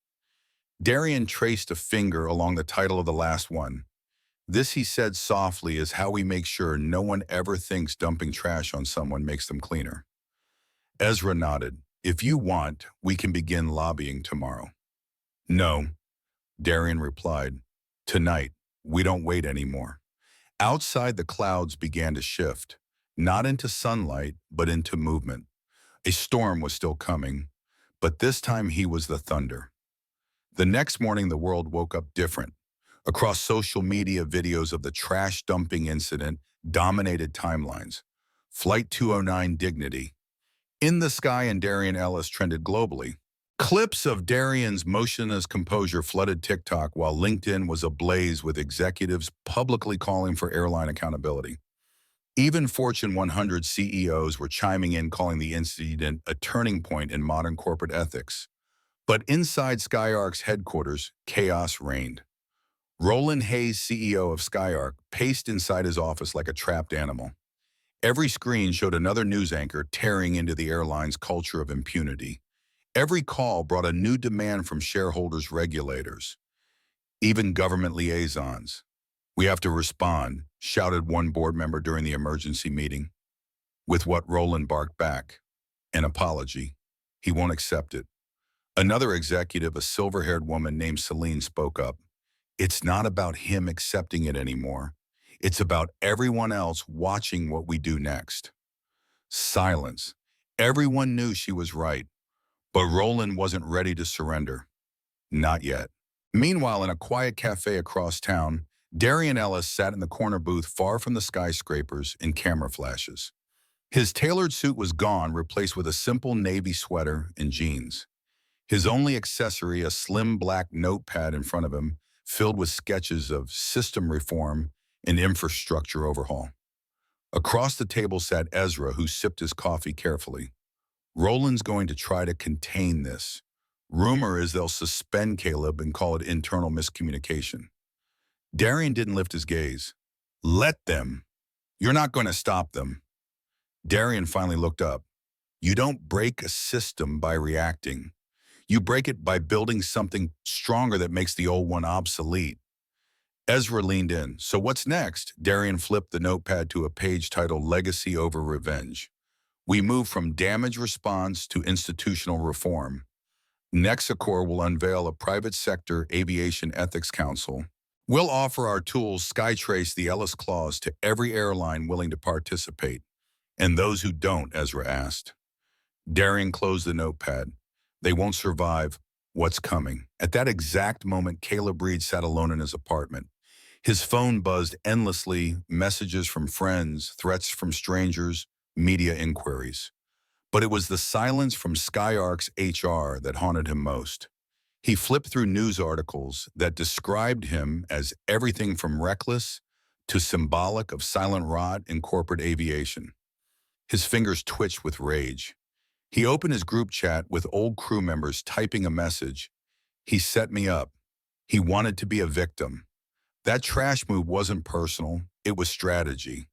Darien traced a finger along the title of the last one. This, he said softly, is how we make sure no one ever thinks dumping trash on someone makes them cleaner. Ezra nodded. If you want, we can begin lobbying tomorrow. No, Darien replied. Tonight, we don't wait anymore. Outside, the clouds began to shift, not into sunlight, but into movement. A storm was still coming, but this time he was the thunder. The next morning, the world woke up different. Across social media, videos of the trash dumping incident dominated timelines. Flight 209 Dignity. In the Sky and Darien Ellis trended globally. Clips of Darien's motionless composure flooded TikTok while LinkedIn was ablaze with executives publicly calling for airline accountability. Even Fortune 100 CEOs were chiming in, calling the incident a turning point in modern corporate ethics. But inside Skyark's headquarters, chaos reigned. Roland Hayes, CEO of Skyark, paced inside his office like a trapped animal. Every screen showed another news anchor tearing into the airline's culture of impunity. Every call brought a new demand from shareholders, regulators, even government liaisons. "We have to respond," shouted one board member during the emergency meeting. With what Roland barked back, "An apology. He won't accept it." Another executive, a silver-haired woman named Celine, spoke up. "It's not about him accepting it anymore. It's about everyone else watching what we do next." Silence. Everyone knew she was right, but Roland wasn't ready to surrender. Not yet. Meanwhile, in a quiet cafe across town, Darien Ellis sat in the corner booth far from the skyscrapers and camera flashes. His tailored suit was gone, replaced with a simple navy sweater and jeans. His only accessory, a slim black notepad in front of him, filled with sketches of system reform and infrastructure overhaul. Across the table sat Ezra, who sipped his coffee carefully. "Roland's going to try to contain this. Rumor is they'll suspend Caleb and call it internal miscommunication." Darien didn't lift his gaze. "Let them. You're not going to stop them." Darien finally looked up. "You don't break a system by reacting. You break it by building something stronger that makes the old one obsolete." Ezra leaned in. "So what's next?" Darien flipped the notepad to a page titled "Legacy over Revenge." "We move from damage response to institutional reform. Nexacor will unveil a private sector aviation ethics council. We'll offer our tools, Skytrace the Ellis Clause, to every airline willing to participate." "And those who don't?" Ezra asked. Darien closed the notepad. "They won't survive what's coming." At that exact moment, Caleb Reed sat alone in his apartment. His phone buzzed endlessly, messages from friends, threats from strangers, media inquiries. But it was the silence from Skyark's HR that haunted him most. He flipped through news articles that described him as everything from reckless to symbolic of silent rot in corporate aviation. His fingers twitched with rage. He opened his group chat with old crew members typing a message. "He set me up. He wanted to be a victim." That trash move wasn't personal, it was strategy.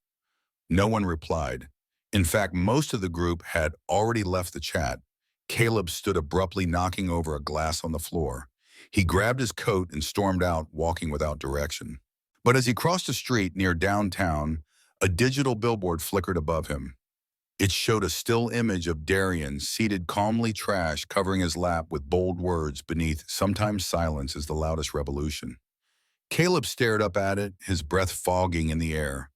No one replied. In fact, most of the group had already left the chat. Caleb stood abruptly, knocking over a glass on the floor. He grabbed his coat and stormed out, walking without direction. But as he crossed the street near downtown, a digital billboard flickered above him. It showed a still image of Darien seated calmly, trash covering his lap, with bold words beneath, "Sometimes silence is the loudest revolution." Caleb stared up at it, his breath fogging in the air.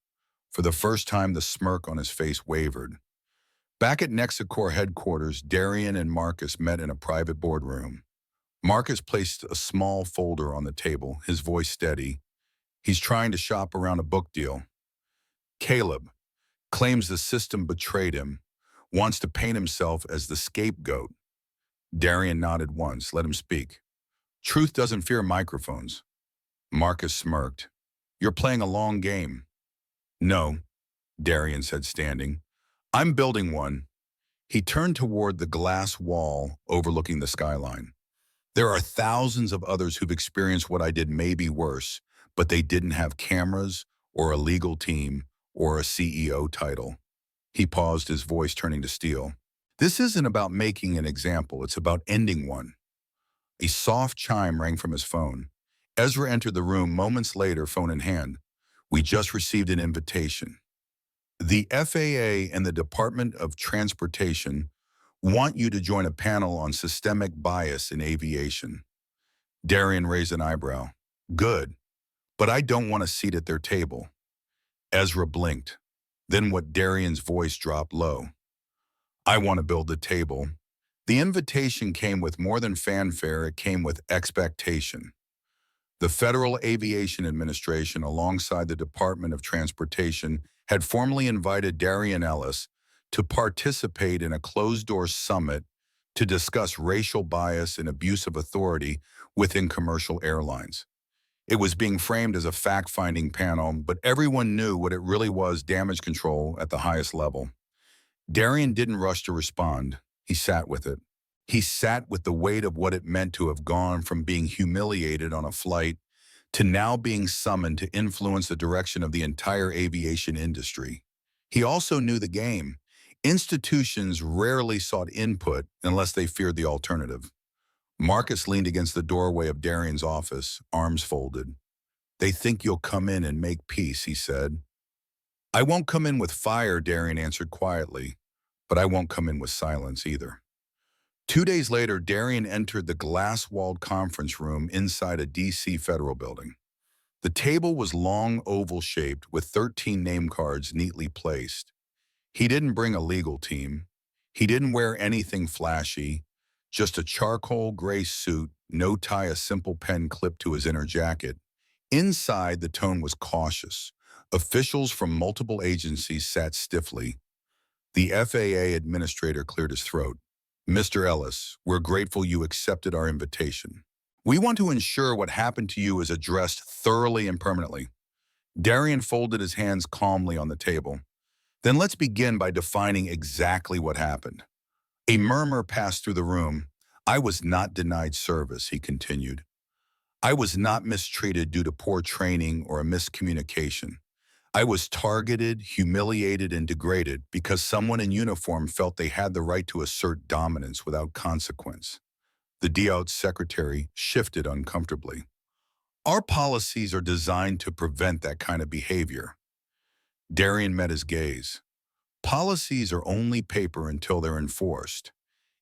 For the first time, the smirk on his face wavered. Back at Nexacor headquarters, Darien and Marcus met in a private boardroom. Marcus placed a small folder on the table, his voice steady. "He's trying to shop around a book deal. Caleb claims the system betrayed him, wants to paint himself as the scapegoat." Darien nodded once. "Let him speak." "Truth doesn't fear microphones." Marcus smirked. "You're playing a long game." "No," Darien said, standing. "I'm building one." He turned toward the glass wall overlooking the skyline. "There are thousands of others who've experienced what I did, maybe worse, but they didn't have cameras or a legal team or a CEO title." He paused, his voice turning to steel. "This isn't about making an example, it's about ending one." A soft chime rang from his phone. Ezra entered the room moments later, phone in hand. "We just received an invitation. The FAA and the Department of Transportation want you to join a panel on systemic bias in aviation." Darien raised an eyebrow. "Good, but I don't want a seat at their table." Ezra blinked. Then what Darien's voice dropped low. "I want to build the table." The invitation came with more than fanfare, it came with expectation. The Federal Aviation Administration, alongside the Department of Transportation, had formally invited Darien Ellis to participate in a closed-door summit to discuss racial bias and abuse of authority within commercial airlines. It was being framed as a fact-finding panel, but everyone knew what it really was: damage control at the highest level. Darien didn't rush to respond. He sat with it. He sat with the weight of what it meant to have gone from being humiliated on a flight to now being summoned to influence the direction of the entire aviation industry. He also knew the game. Institutions rarely sought input unless they feared the alternative. Marcus leaned against the doorway of Darien's office, arms folded. "They think you'll come in and make peace," he said. "I won't come in with fire," Darien answered quietly, "but I won't come in with silence either." 2 days later, Darien entered the glass-walled conference room inside a D.C. federal building. The table was long, oval-shaped, with 13 name cards neatly placed. He didn't bring a legal team. He didn't wear anything flashy, just a charcoal gray suit, no tie, a simple pen clipped to his inner jacket. Inside, the tone was cautious. Officials from multiple agencies sat stiffly. The FAA administrator cleared his throat. "Mr. Ellis, we're grateful you accepted our invitation. We want to ensure what happened to you is addressed thoroughly and permanently." Darien folded his hands calmly on the table. "Then let's begin by defining exactly what happened." A murmur passed through the room. "I was not denied service," he continued. "I was not mistreated due to poor training or a miscommunication. I was targeted, humiliated, and degraded because someone in uniform felt they had the right to assert dominance without consequence." The DOT's secretary shifted uncomfortably. "Our policies are designed to prevent that kind of behavior." Darien met his gaze. "Policies are only paper until they're enforced.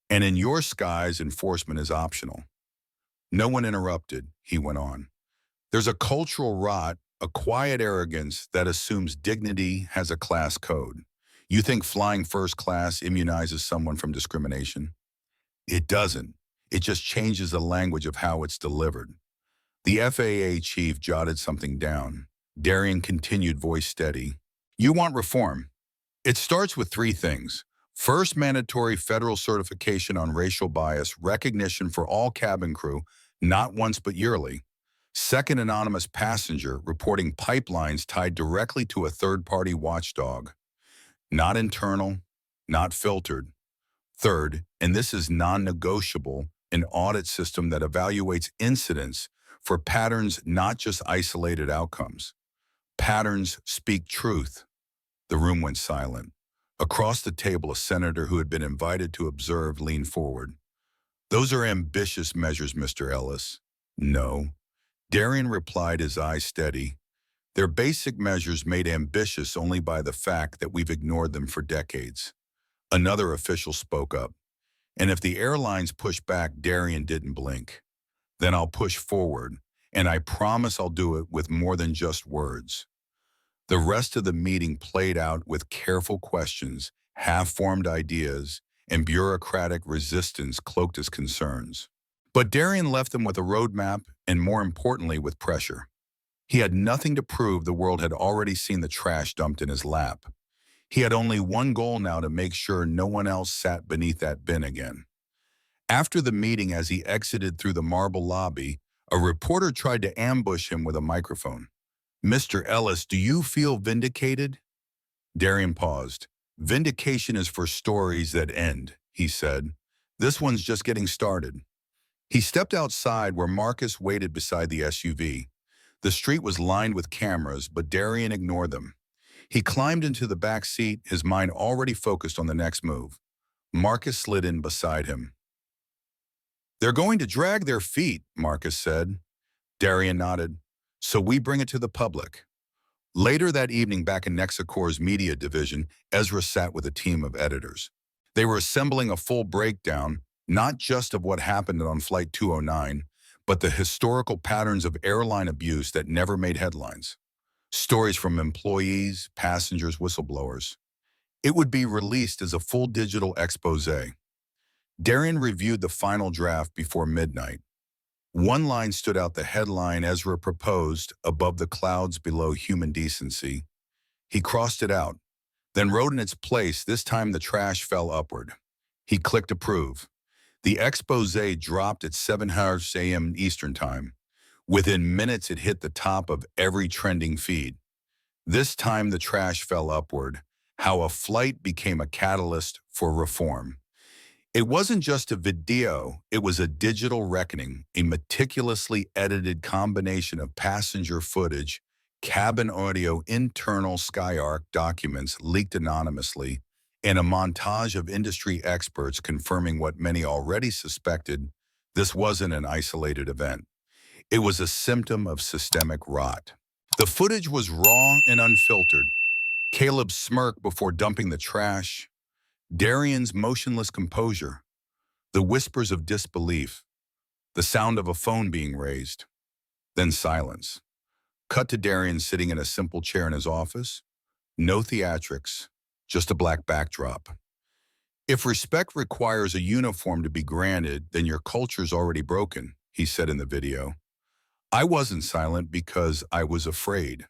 And in your skies, enforcement is optional." No one interrupted, he went on. "There's a cultural rot, a quiet arrogance that assumes dignity has a class code. You think flying first class immunizes someone from discrimination? It doesn't. It just changes the language of how it's delivered." The FAA chief jotted something down. Darien continued, voice steady. "You want reform. It starts with 3 things. First, mandatory federal certification on racial bias, recognition for all cabin crew, not once but yearly. Second, anonymous passenger reporting pipelines tied directly to a third-party watchdog. Not internal, not filtered. Third, and this is non-negotiable, an audit system that evaluates incidents for patterns, not just isolated outcomes. Patterns speak truth." The room went silent. Across the table, a senator who had been invited to observe leaned forward. "Those are ambitious measures, Mr. Ellis." "No." Darien replied, his eyes steady. "They're basic measures made ambitious only by the fact that we've ignored them for decades." Another official spoke up. "And if the airlines push back," Darien didn't blink, "then I'll push forward, and I promise I'll do it with more than just words." The rest of the meeting played out with careful questions, half-formed ideas, and bureaucratic resistance cloaked as concerns. But Darien left them with a roadmap and, more importantly, with pressure. He had nothing to prove. The world had already seen the trash dumped in his lap. He had only one goal now: to make sure no one else sat beneath that bin again. After the meeting, as he exited through the marble lobby, a reporter tried to ambush him with a microphone. "Mr. Ellis, do you feel vindicated?" Darien paused. "Vindication is for stories that end," he said. "This one's just getting started." He stepped outside, where Marcus waited beside the SUV. The street was lined with cameras, but Darien ignored them. He climbed into the back seat, his mind already focused on the next move. Marcus slid in beside him. "They're going to drag their feet," Marcus said. Darien nodded. "So we bring it to the public." Later that evening, back in Nexicor's media division, Ezra sat with a team of editors. They were assembling a full breakdown, not just of what happened on Flight 209, but the historical patterns of airline abuse that never made headlines. Stories from employees, passengers, whistleblowers. It would be released as a full digital expose. Darien reviewed the final draft before midnight. One line stood out, the headline, Ezra proposed, above the clouds below human decency. He crossed it out, then wrote in its place, this time the trash fell upward. He clicked approve. The expose dropped at 7 a.m. Eastern Time. Within minutes, it hit the top of every trending feed. This time the trash fell upward, how a flight became a catalyst for reform. It wasn't just a video, it was a digital reckoning, a meticulously edited combination of passenger footage, cabin audio, internal Skyark documents leaked anonymously, and a montage of industry experts confirming what many already suspected: this wasn't an isolated event. It was a symptom of systemic rot. The footage was raw and unfiltered. Caleb's smirk before dumping the trash, Darien's motionless composure, the whispers of disbelief, the sound of a phone being raised, then silence. Cut to Darien sitting in a simple chair in his office. No theatrics, just a black backdrop. If respect requires a uniform to be granted, then your culture's already broken, he said in the video. I wasn't silent because I was afraid.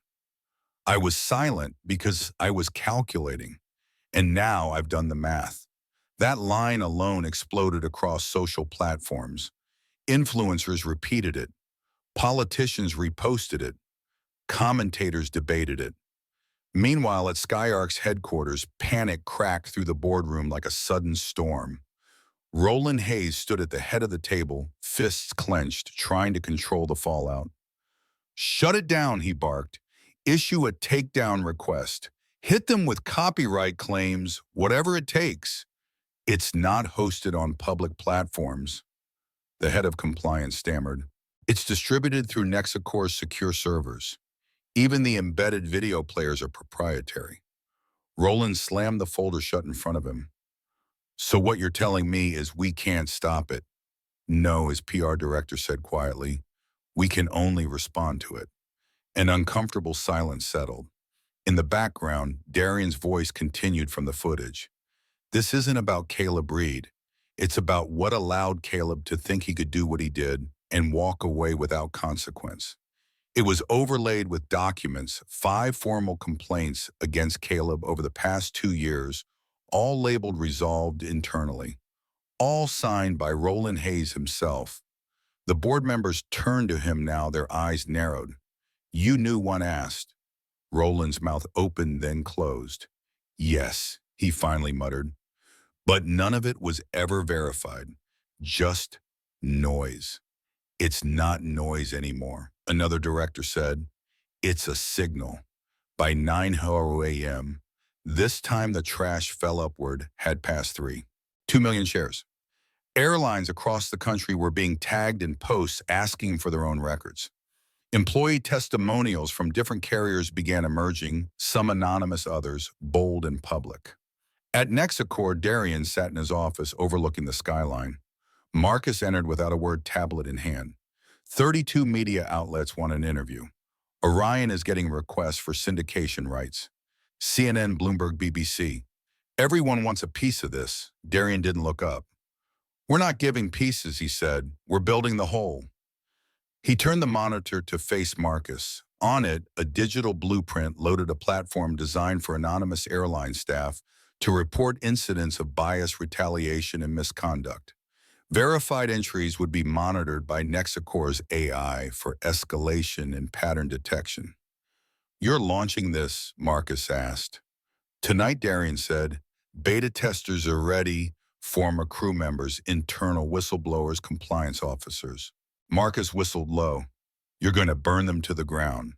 I was silent because I was calculating. And now I've done the math. That line alone exploded across social platforms. Influencers repeated it. Politicians reposted it. Commentators debated it. Meanwhile, at Skyark's headquarters, panic cracked through the boardroom like a sudden storm. Roland Hayes stood at the head of the table, fists clenched, trying to control the fallout. Shut it down, he barked. Issue a takedown request. Hit them with copyright claims, whatever it takes. It's not hosted on public platforms. The head of compliance stammered. It's distributed through Nexacore's secure servers. Even the embedded video players are proprietary. Roland slammed the folder shut in front of him. So what you're telling me is we can't stop it? No, his PR director said quietly. We can only respond to it. An uncomfortable silence settled. In the background, Darien's voice continued from the footage. This isn't about Caleb Reed. It's about what allowed Caleb to think he could do what he did and walk away without consequence. It was overlaid with documents, 5 formal complaints against Caleb over the past 2 years, all labeled resolved internally, all signed by Roland Hayes himself. The board members turned to him now, their eyes narrowed. You knew, one asked. Roland's mouth opened, then closed. Yes, he finally muttered. But none of it was ever verified. Just noise. It's not noise anymore, another director said. It's a signal. By 9 a.m., this time the trash fell upward, had passed 2 million shares. Airlines across the country were being tagged in posts asking for their own records. Employee testimonials from different carriers began emerging, some anonymous, others bold and public. At Nexacore, Darien sat in his office overlooking the skyline. Marcus entered without a word, tablet in hand. 32 media outlets want an interview. Orion is getting requests for syndication rights. CNN, Bloomberg, BBC. Everyone wants a piece of this. Darien didn't look up. We're not giving pieces, he said. We're building the whole. He turned the monitor to face Marcus. On it, a digital blueprint loaded a platform designed for anonymous airline staff to report incidents of bias, retaliation, and misconduct. Verified entries would be monitored by Nexacore's AI for escalation and pattern detection. You're launching this, Marcus asked. Tonight, Darien said. Beta testers are ready, former crew members, internal whistleblowers, compliance officers. Marcus whistled low. You're going to burn them to the ground.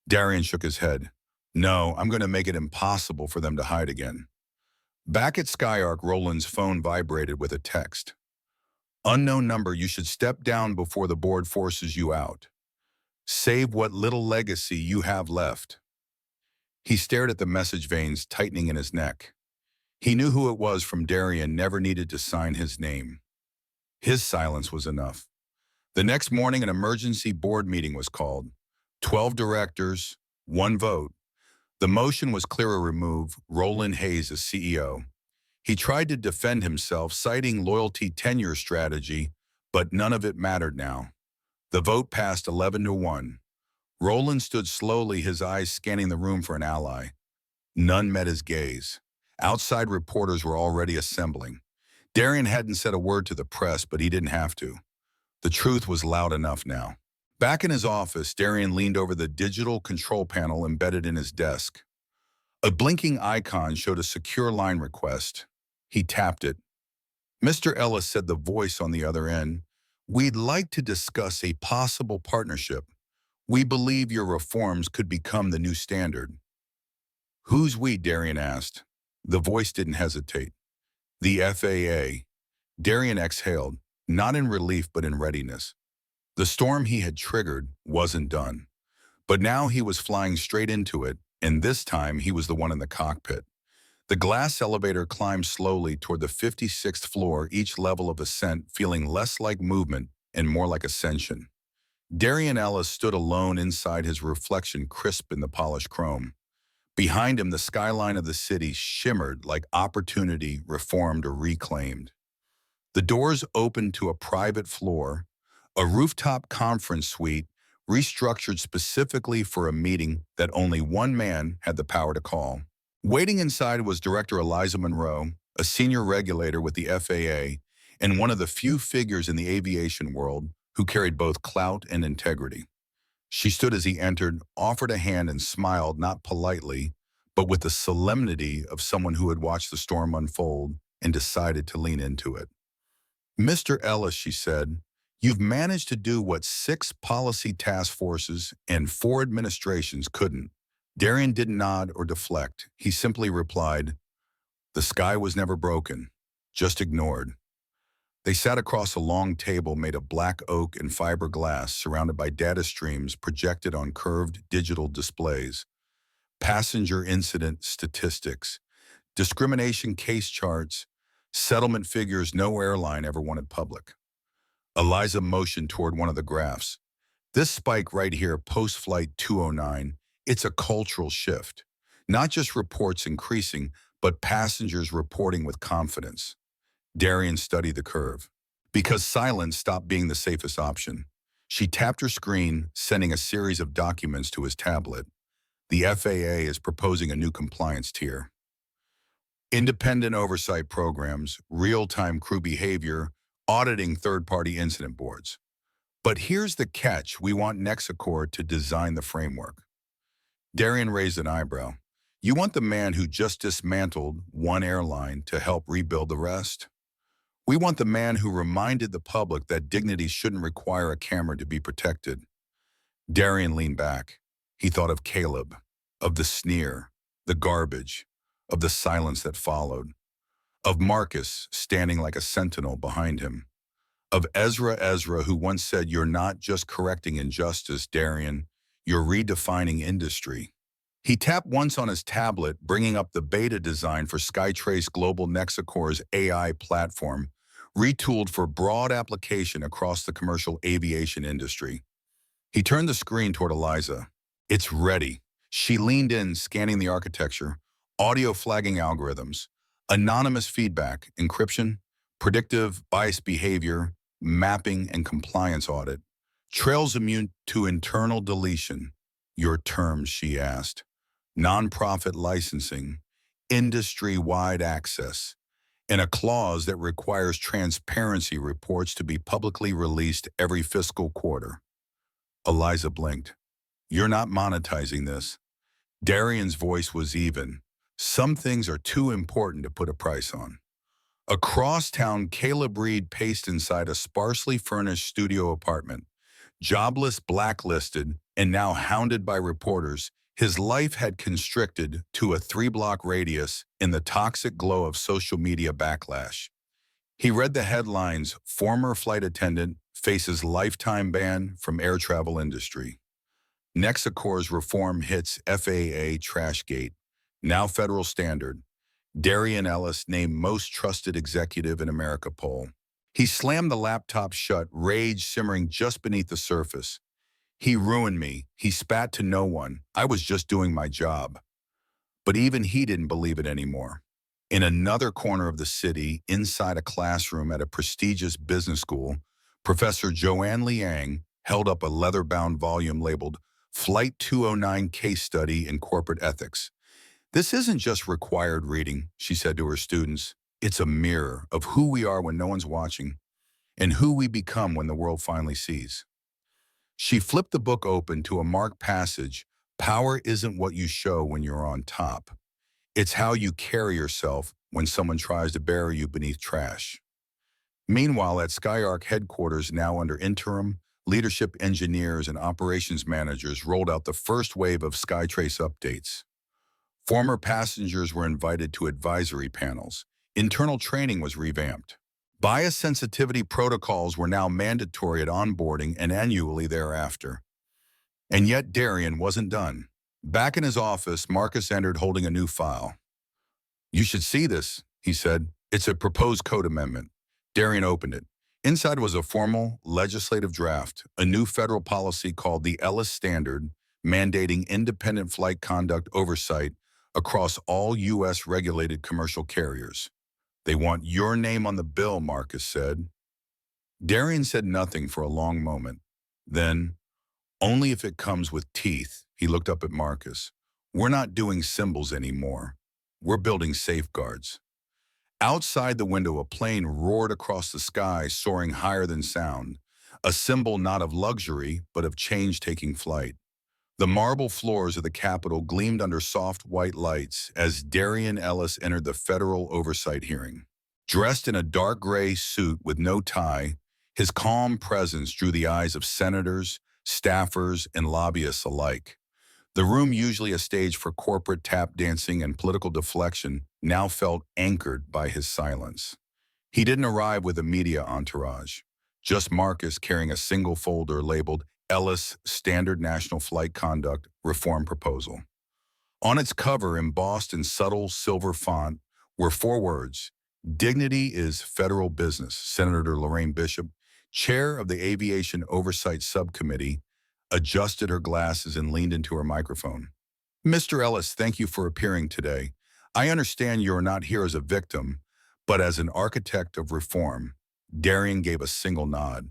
Darien shook his head. No, I'm going to make it impossible for them to hide again. Back at Skyark, Roland's phone vibrated with a text. Unknown number, you should step down before the board forces you out. Save what little legacy you have left. He stared at the message veins tightening in his neck. He knew who it was from Darien, never needed to sign his name. His silence was enough. The next morning, an emergency board meeting was called. 12 directors, 1 vote. The motion was clear: remove Roland Hayes as CEO. He tried to defend himself, citing loyalty tenure strategy, but none of it mattered now. The vote passed 11-1. Roland stood slowly, his eyes scanning the room for an ally. None met his gaze. Outside reporters were already assembling. Darien hadn't said a word to the press, but he didn't have to. The truth was loud enough now. Back in his office, Darien leaned over the digital control panel embedded in his desk. A blinking icon showed a secure line request. He tapped it. Mr. Ellis, said the voice on the other end, "We'd like to discuss a possible partnership. We believe your reforms could become the new standard." "Who's we?" Darien asked. The voice didn't hesitate. "The FAA." Darien exhaled, not in relief but in readiness. The storm he had triggered wasn't done. But now he was flying straight into it, and this time he was the one in the cockpit. The glass elevator climbed slowly toward the 56th floor, each level of ascent feeling less like movement and more like ascension. Darien Ellis stood alone inside, his reflection crisp in the polished chrome. Behind him, the skyline of the city shimmered like opportunity reformed or reclaimed. The doors opened to a private floor, a rooftop conference suite restructured specifically for a meeting that only one man had the power to call. Waiting inside was Director Eliza Monroe, a senior regulator with the FAA, and one of the few figures in the aviation world who carried both clout and integrity. She stood as he entered, offered a hand, and smiled, not politely, but with the solemnity of someone who had watched the storm unfold and decided to lean into it. "Mr. Ellis," she said, "you've managed to do what 6 policy task forces and 4 administrations couldn't." Darien didn't nod or deflect. He simply replied, "The sky was never broken, just ignored." They sat across a long table made of black oak and fiberglass, surrounded by data streams projected on curved digital displays. Passenger incident statistics, discrimination case charts, settlement figures no airline ever wanted public. Eliza motioned toward one of the graphs. "This spike right here, post-flight 209, it's a cultural shift. Not just reports increasing, but passengers reporting with confidence." Darien studied the curve. Because silence stopped being the safest option. She tapped her screen, sending a series of documents to his tablet. The FAA is proposing a new compliance tier. Independent oversight programs, real-time crew behavior, auditing third-party incident boards. But here's the catch: we want Nexacor to design the framework. Darien raised an eyebrow. "You want the man who just dismantled one airline to help rebuild the rest?" "We want the man who reminded the public that dignity shouldn't require a camera to be protected." Darien leaned back. He thought of Caleb, of the sneer, the garbage, of the silence that followed, of Marcus standing like a sentinel behind him, of Ezra who once said, "You're not just correcting injustice, Darien, you're redefining industry." He tapped once on his tablet, bringing up the beta design for Skytrace Global, Nexacor's AI platform, retooled for broad application across the commercial aviation industry. He turned the screen toward Eliza. "It's ready." She leaned in, scanning the architecture, audio flagging algorithms, anonymous feedback, encryption, predictive bias behavior, mapping, and compliance audit. Trails immune to internal deletion. "Your terms," she asked. "Nonprofit licensing, industry-wide access, and a clause that requires transparency reports to be publicly released every fiscal quarter." Eliza blinked. "You're not monetizing this." Darien's voice was even. "Some things are too important to put a price on." Across town, Caleb Reed paced inside a sparsely furnished studio apartment. Jobless, blacklisted, and now hounded by reporters, his life had constricted to a 3-block radius in the toxic glow of social media backlash. He read the headlines: "Former flight attendant faces lifetime ban from air travel industry." Nexacor's reform hits FAA Trashgate, now federal standard. Darien Ellis named most trusted executive in America poll. He slammed the laptop shut, rage simmering just beneath the surface. "He ruined me. He spat to no one. I was just doing my job." But even he didn't believe it anymore. In another corner of the city, inside a classroom at a prestigious business school, Professor Joanne Liang, held up a leather-bound volume labeled Flight 209 Case Study in Corporate Ethics. This isn't just required reading, she said to her students. It's a mirror of who we are when no one's watching and who we become when the world finally sees. She flipped the book open to a marked passage. Power isn't what you show when you're on top. It's how you carry yourself when someone tries to bury you beneath trash. Meanwhile, at Skyark headquarters, now under interim, leadership engineers and operations managers rolled out the first wave of Skytrace updates. Former passengers were invited to advisory panels. Internal training was revamped. Bias sensitivity protocols were now mandatory at onboarding and annually thereafter. And yet Darien wasn't done. Back in his office, Marcus entered holding a new file. "You should see this," he said. "It's a proposed code amendment." Darien opened it. Inside was a formal legislative draft, a new federal policy called the Ellis Standard, mandating independent flight conduct oversight across all U.S. regulated commercial carriers. "They want your name on the bill," Marcus said. Darien said nothing for a long moment. Then, "Only if it comes with teeth," he looked up at Marcus. "We're not doing symbols anymore. We're building safeguards." Outside the window, a plane roared across the sky, soaring higher than sound, a symbol not of luxury, but of change taking flight. The marble floors of the Capitol gleamed under soft white lights as Darien Ellis entered the federal oversight hearing. Dressed in a dark gray suit with no tie, his calm presence drew the eyes of senators, staffers, and lobbyists alike. The room, usually a stage for corporate tap dancing and political deflection, now felt anchored by his silence. He didn't arrive with a media entourage, just Marcus carrying a single folder labeled Ellis Standard National Flight Conduct Reform Proposal. On its cover, embossed in subtle silver font, were 4 words: "Dignity is federal business." Senator Lorraine Bishop, chair of the Aviation Oversight Subcommittee, adjusted her glasses and leaned into her microphone. "Mr. Ellis, thank you for appearing today. I understand you are not here as a victim, but as an architect of reform." Darien gave a single nod.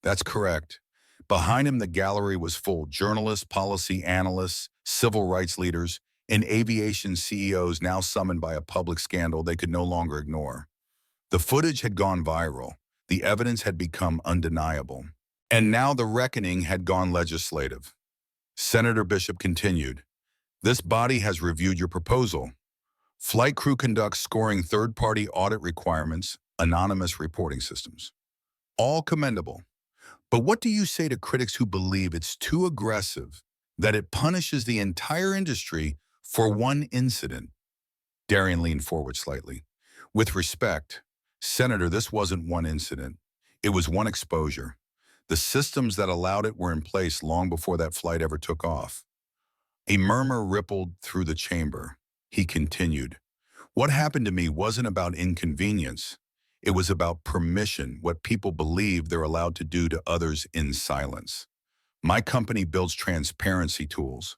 "That's correct." Behind him, the gallery was full: journalists, policy analysts, civil rights leaders, and aviation CEOs now summoned by a public scandal they could no longer ignore. The footage had gone viral. The evidence had become undeniable. And now the reckoning had gone legislative. Senator Bishop continued, "This body has reviewed your proposal. Flight crew conducts scoring third-party audit requirements, anonymous reporting systems. All commendable. But what do you say to critics who believe it's too aggressive, that it punishes the entire industry for one incident?" Darien leaned forward slightly. "With respect, Senator, this wasn't one incident. It was one exposure. The systems that allowed it were in place long before that flight ever took off." A murmur rippled through the chamber. He continued, "What happened to me wasn't about inconvenience. It was about permission, what people believe they're allowed to do to others in silence. My company builds transparency tools,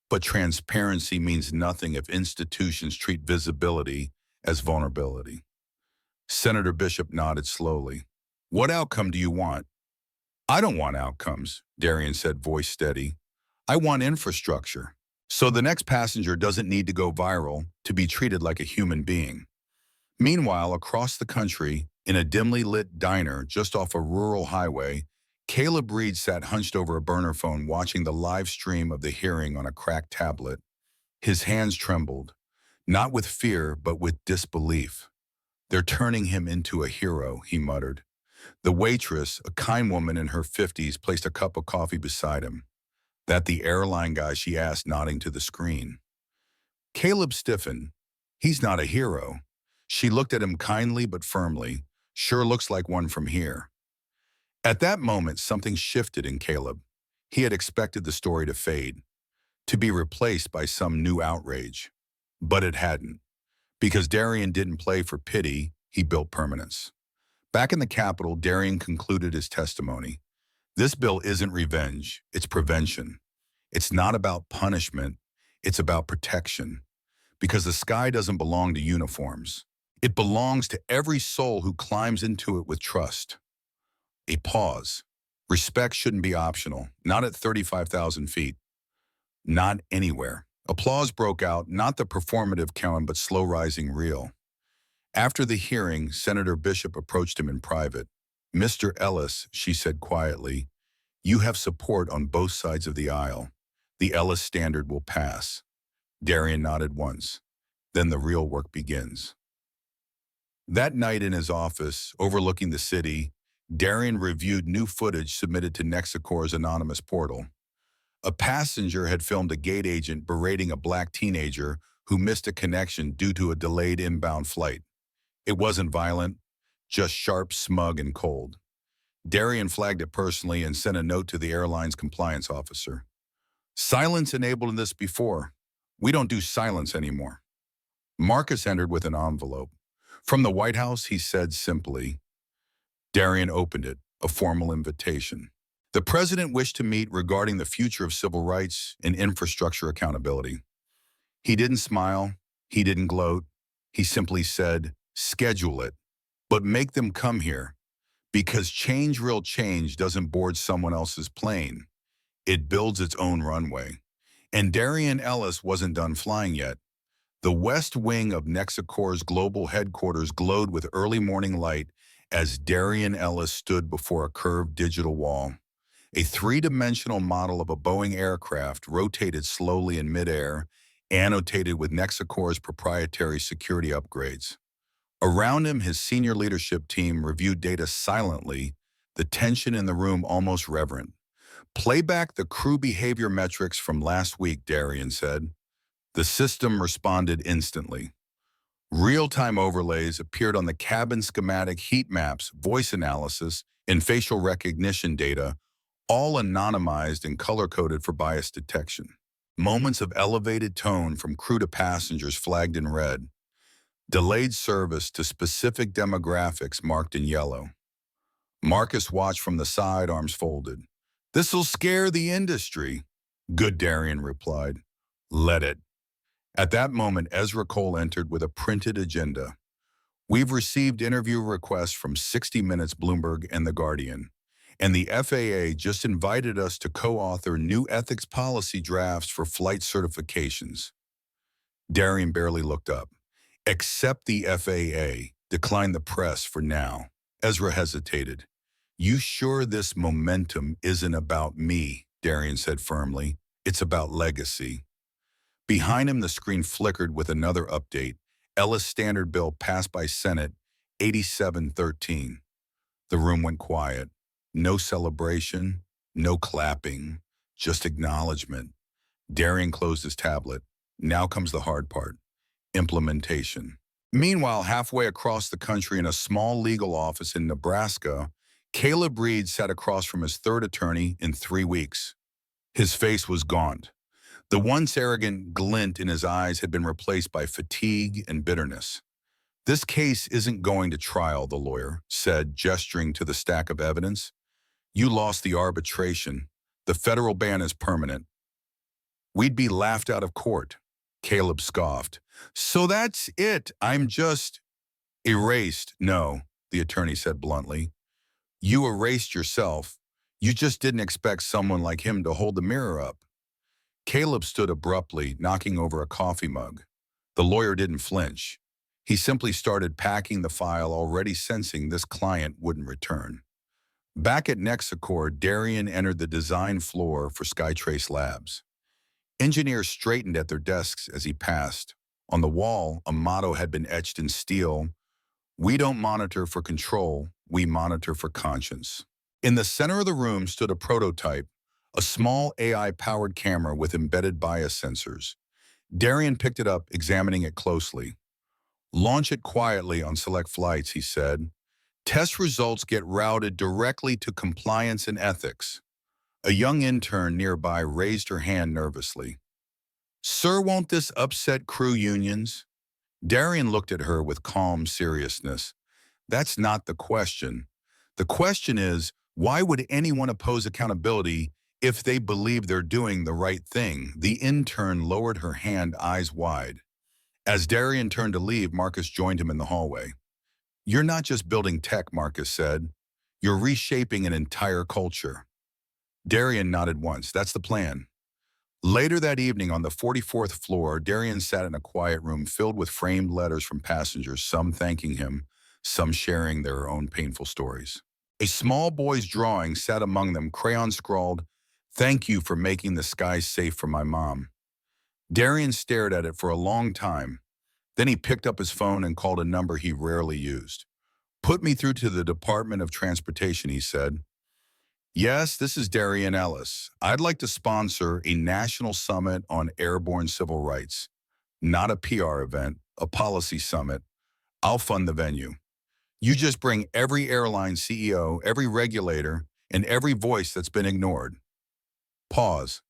but transparency means nothing if institutions treat visibility as vulnerability." Senator Bishop nodded slowly. "What outcome do you want?" "I don't want outcomes," Darien said, voice steady. "I want infrastructure. So the next passenger doesn't need to go viral to be treated like a human being." Meanwhile, across the country, in a dimly lit diner just off a rural highway, Caleb Reed sat hunched over a burner phone watching the live stream of the hearing on a cracked tablet. His hands trembled, not with fear, but with disbelief. "They're turning him into a hero," he muttered. The waitress, a kind woman in her 50s, placed a cup of coffee beside him. "That the airline guy?" she asked, nodding to the screen. Caleb stiffened. "He's not a hero." She looked at him kindly but firmly. "Sure looks like one from here." At that moment, something shifted in Caleb. He had expected the story to fade, to be replaced by some new outrage. But it hadn't. Because Darien didn't play for pity, he built permanence. Back in the Capitol, Darien concluded his testimony. "This bill isn't revenge, it's prevention. It's not about punishment, it's about protection. Because the sky doesn't belong to uniforms. It belongs to every soul who climbs into it with trust." A pause. Respect shouldn't be optional, not at 35,000 feet, not anywhere. Applause broke out, not the performative kind, but slow rising real. After the hearing, Senator Bishop approached him in private. "Mr. Ellis," she said quietly, "you have support on both sides of the aisle. The Ellis standard will pass." Darien nodded once. Then the real work begins. That night in his office, overlooking the city, Darien reviewed new footage submitted to Nexacor's anonymous portal. A passenger had filmed a gate agent berating a black teenager who missed a connection due to a delayed inbound flight. It wasn't violent, just sharp, smug, and cold. Darien flagged it personally and sent a note to the airline's compliance officer. "Silence enabled this before. We don't do silence anymore." Marcus entered with an envelope. "From the White House," he said simply. Darien opened it, a formal invitation. The president wished to meet regarding the future of civil rights and infrastructure accountability. He didn't smile. He didn't gloat. He simply said, "Schedule it, but make them come here, because real change doesn't board someone else's plane. It builds its own runway." And Darien Ellis wasn't done flying yet. The west wing of Nexacor's global headquarters glowed with early morning light as Darien Ellis stood before a curved digital wall. A three-dimensional model of a Boeing aircraft rotated slowly in midair, annotated with Nexacor's proprietary security upgrades. Around him, his senior leadership team reviewed data silently, the tension in the room almost reverent. "Play back the crew behavior metrics from last week," Darien said. The system responded instantly. Real-time overlays appeared on the cabin schematic heat maps, voice analysis, and facial recognition data, all anonymized and color-coded for bias detection. Moments of elevated tone from crew to passengers flagged in red. Delayed service to specific demographics marked in yellow. Marcus watched from the side, arms folded. "This'll scare the industry." "Good," Darien replied. "Let it." At that moment, Ezra Cole entered with a printed agenda. "We've received interview requests from 60 Minutes, Bloomberg, and The Guardian, and the FAA just invited us to co-author new ethics policy drafts for flight certifications." Darien barely looked up. "Except the FAA declined the press for now." Ezra hesitated. "You sure this momentum isn't about me?" Darien said firmly. "It's about legacy." Behind him, the screen flickered with another update. Ellis standard bill passed by Senate, 8713. The room went quiet. No celebration, no clapping, just acknowledgement. Darien closed his tablet. Now comes the hard part: implementation. Meanwhile, halfway across the country in a small legal office in Nebraska, Caleb Reed sat across from his third attorney in 3 weeks. His face was gaunt. The once arrogant glint in his eyes had been replaced by fatigue and bitterness. "This case isn't going to trial," the lawyer said, gesturing to the stack of evidence. "You lost the arbitration. The federal ban is permanent." "We'd be laughed out of court." Caleb scoffed. "So that's it. I'm just erased." "No," the attorney said bluntly. "You erased yourself. You just didn't expect someone like him to hold the mirror up." Caleb stood abruptly, knocking over a coffee mug. The lawyer didn't flinch. He simply started packing the file, already sensing this client wouldn't return. Back at Nexacor, Darien entered the design floor for Skytrace Labs. Engineers straightened at their desks as he passed. On the wall, a motto had been etched in steel: "We don't monitor for control, we monitor for conscience." In the center of the room stood a prototype, a small AI-powered camera with embedded bias sensors. Darien picked it up, examining it closely. "Launch it quietly on select flights," he said. "Test results get routed directly to compliance and ethics." A young intern nearby raised her hand nervously. "Sir, won't this upset crew unions?" Darien looked at her with calm seriousness. "That's not the question. The question is, why would anyone oppose accountability if they believe they're doing the right thing?" The intern lowered her hand, eyes wide. As Darien turned to leave, Marcus joined him in the hallway. "You're not just building tech," Marcus said. You're reshaping an entire culture. Darien nodded once. That's the plan. Later that evening on the 44th floor, Darien sat in a quiet room filled with framed letters from passengers, some thanking him, some sharing their own painful stories. A small boy's drawing sat among them, crayon scrawled, "Thank you for making the skies safe for my mom." Darien stared at it for a long time. Then he picked up his phone and called a number he rarely used. "Put me through to the Department of Transportation," he said. "Yes, this is Darien Ellis. I'd like to sponsor a national summit on airborne civil rights. Not a PR event, a policy summit. I'll fund the venue. You just bring every airline CEO, every regulator, and every voice that's been ignored." Pause.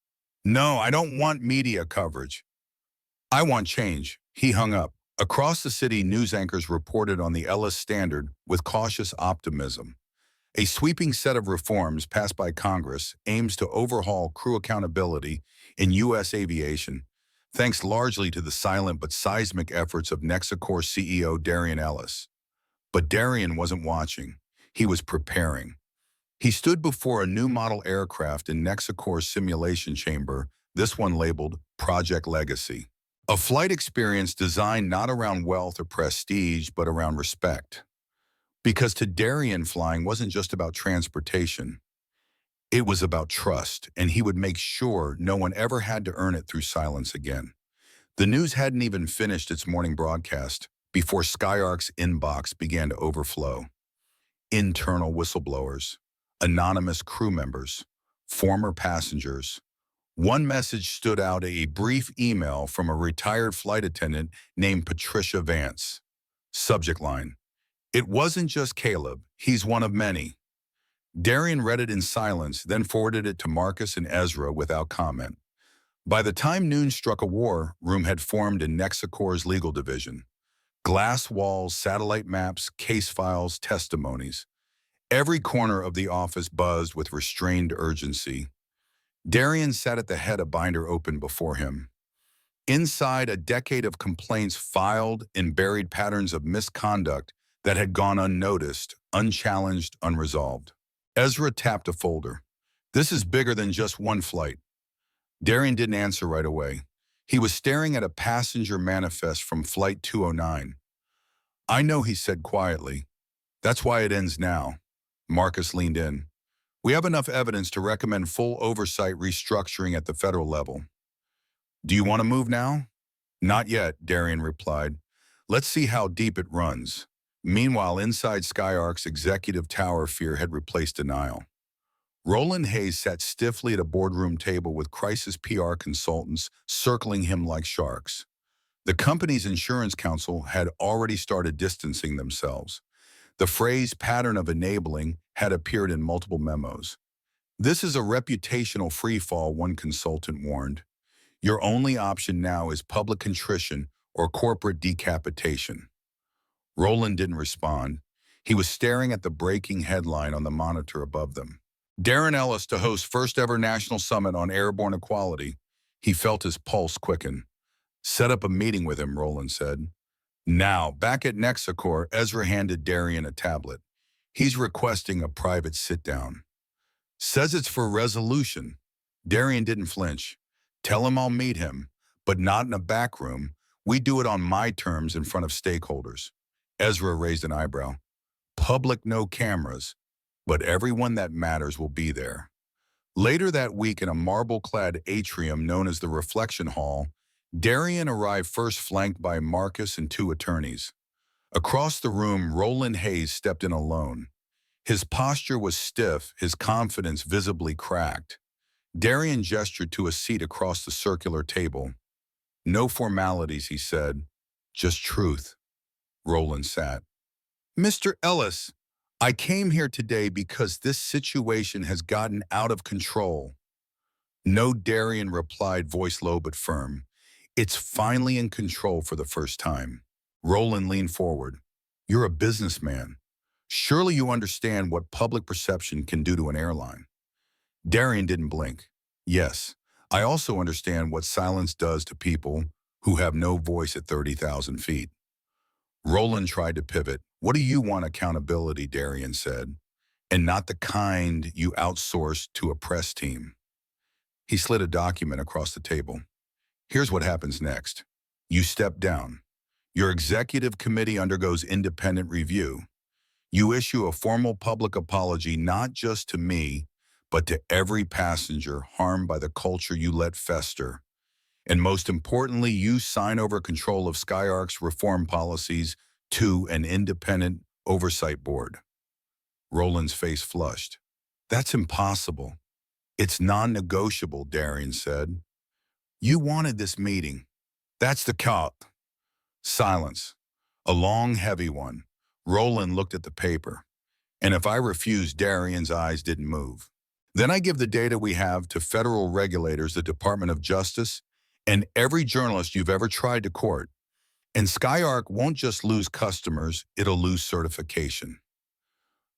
"No, I don't want media coverage. I want change." He hung up. Across the city, news anchors reported on the Ellis Standard with cautious optimism. A sweeping set of reforms passed by Congress aims to overhaul crew accountability in U.S. aviation, thanks largely to the silent but seismic efforts of Nexicor CEO Darien Ellis. But Darien wasn't watching. He was preparing. He stood before a new model aircraft in Nexicor's simulation chamber, this one labeled Project Legacy. A flight experience designed not around wealth or prestige, but around respect. Because to Darien, flying wasn't just about transportation. It was about trust, and he would make sure no one ever had to earn it through silence again. The news hadn't even finished its morning broadcast before Skyark's inbox began to overflow. Internal whistleblowers, anonymous crew members, former passengers. One message stood out, a brief email from a retired flight attendant named Patricia Vance. Subject line: "It wasn't just Caleb, he's one of many." Darien read it in silence, then forwarded it to Marcus and Ezra without comment. By the time noon struck, a war room had formed in Nexicor's legal division. Glass walls, satellite maps, case files, testimonies. Every corner of the office buzzed with restrained urgency. Darien sat at the head, a binder open before him. Inside, a decade of complaints filed in buried patterns of misconduct that had gone unnoticed, unchallenged, unresolved. Ezra tapped a folder. "This is bigger than just one flight." Darien didn't answer right away. He was staring at a passenger manifest from Flight 209. "I know," he said quietly. "That's why it ends now." Marcus leaned in. "We have enough evidence to recommend full oversight restructuring at the federal level." "Do you want to move now?" "Not yet," Darien replied. "Let's see how deep it runs." Meanwhile, inside Skyark's executive tower, fear had replaced denial. Roland Hayes sat stiffly at a boardroom table with crisis PR consultants circling him like sharks. The company's insurance counsel had already started distancing themselves. The phrase "pattern of enabling" had appeared in multiple memos. "This is a reputational freefall," one consultant warned. "Your only option now is public contrition or corporate decapitation." Roland didn't respond. He was staring at the breaking headline on the monitor above them. "Darien Ellis to host first ever national summit on airborne equality." He felt his pulse quicken. "Set up a meeting with him," Roland said. Now, back at Nexicor, Ezra handed Darien a tablet. "He's requesting a private sit-down. Says it's for resolution." Darien didn't flinch. "Tell him I'll meet him, but not in a back room. We do it on my terms in front of stakeholders." Ezra raised an eyebrow. "Public, no cameras, but everyone that matters will be there." Later that week, in a marble-clad atrium known as the Reflection Hall, Darien arrived first, flanked by Marcus and two attorneys. Across the room, Roland Hayes stepped in alone. His posture was stiff, his confidence visibly cracked. Darien gestured to a seat across the circular table. "No formalities," he said. "Just truth." Roland sat. "Mr. Ellis, I came here today because this situation has gotten out of control." "No," Darien replied, voice low but firm. "It's finally in control for the first time." Roland leaned forward. "You're a businessman. Surely you understand what public perception can do to an airline." Darien didn't blink. "Yes, I also understand what silence does to people who have no voice at 30,000 feet." Roland tried to pivot. "What do you want accountability?" Darien said. and not the kind you outsource to a press team. He slid a document across the table. Here's what happens next. You step down. Your executive committee undergoes independent review. You issue a formal public apology not just to me, but to every passenger harmed by the culture you let fester. And most importantly, you sign over control of Skyarc's reform policies to an independent oversight board. Roland's face flushed. That's impossible. It's non-negotiable, Darien said. You wanted this meeting. That's the cop. Silence. A long, heavy one. Roland looked at the paper. And if I refused, Darien's eyes didn't move. Then I give the data we have to federal regulators, the Department of Justice, and every journalist you've ever tried to court. And Skyarc won't just lose customers, it'll lose certification.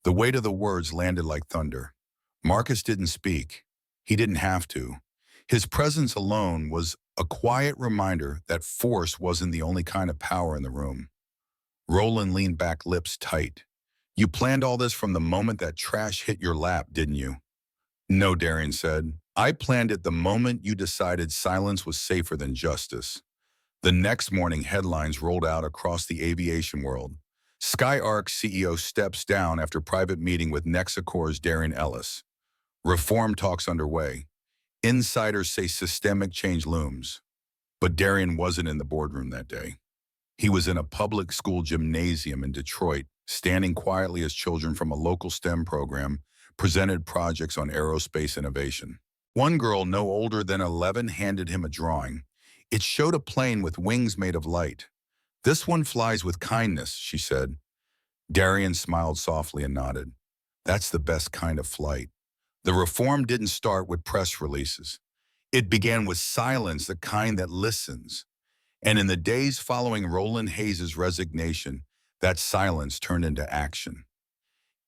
The weight of the words landed like thunder. Marcus didn't speak. He didn't have to. His presence alone was a quiet reminder that force wasn't the only kind of power in the room. Roland leaned back, lips tight. You planned all this from the moment that trash hit your lap, didn't you? No, Darien said. I planned it the moment you decided silence was safer than justice. The next morning, headlines rolled out across the aviation world. Skyarc CEO steps down after private meeting with Nexacor's Darien Ellis. Reform talks underway. Insiders say systemic change looms. But Darien wasn't in the boardroom that day. He was in a public school gymnasium in Detroit, standing quietly as children from a local STEM program presented projects on aerospace innovation. One girl, no older than 11, handed him a drawing. It showed a plane with wings made of light. This one flies with kindness, she said. Darien smiled softly and nodded. That's the best kind of flight. The reform didn't start with press releases. It began with silence, the kind that listens. And in the days following Roland Hayes' resignation, that silence turned into action.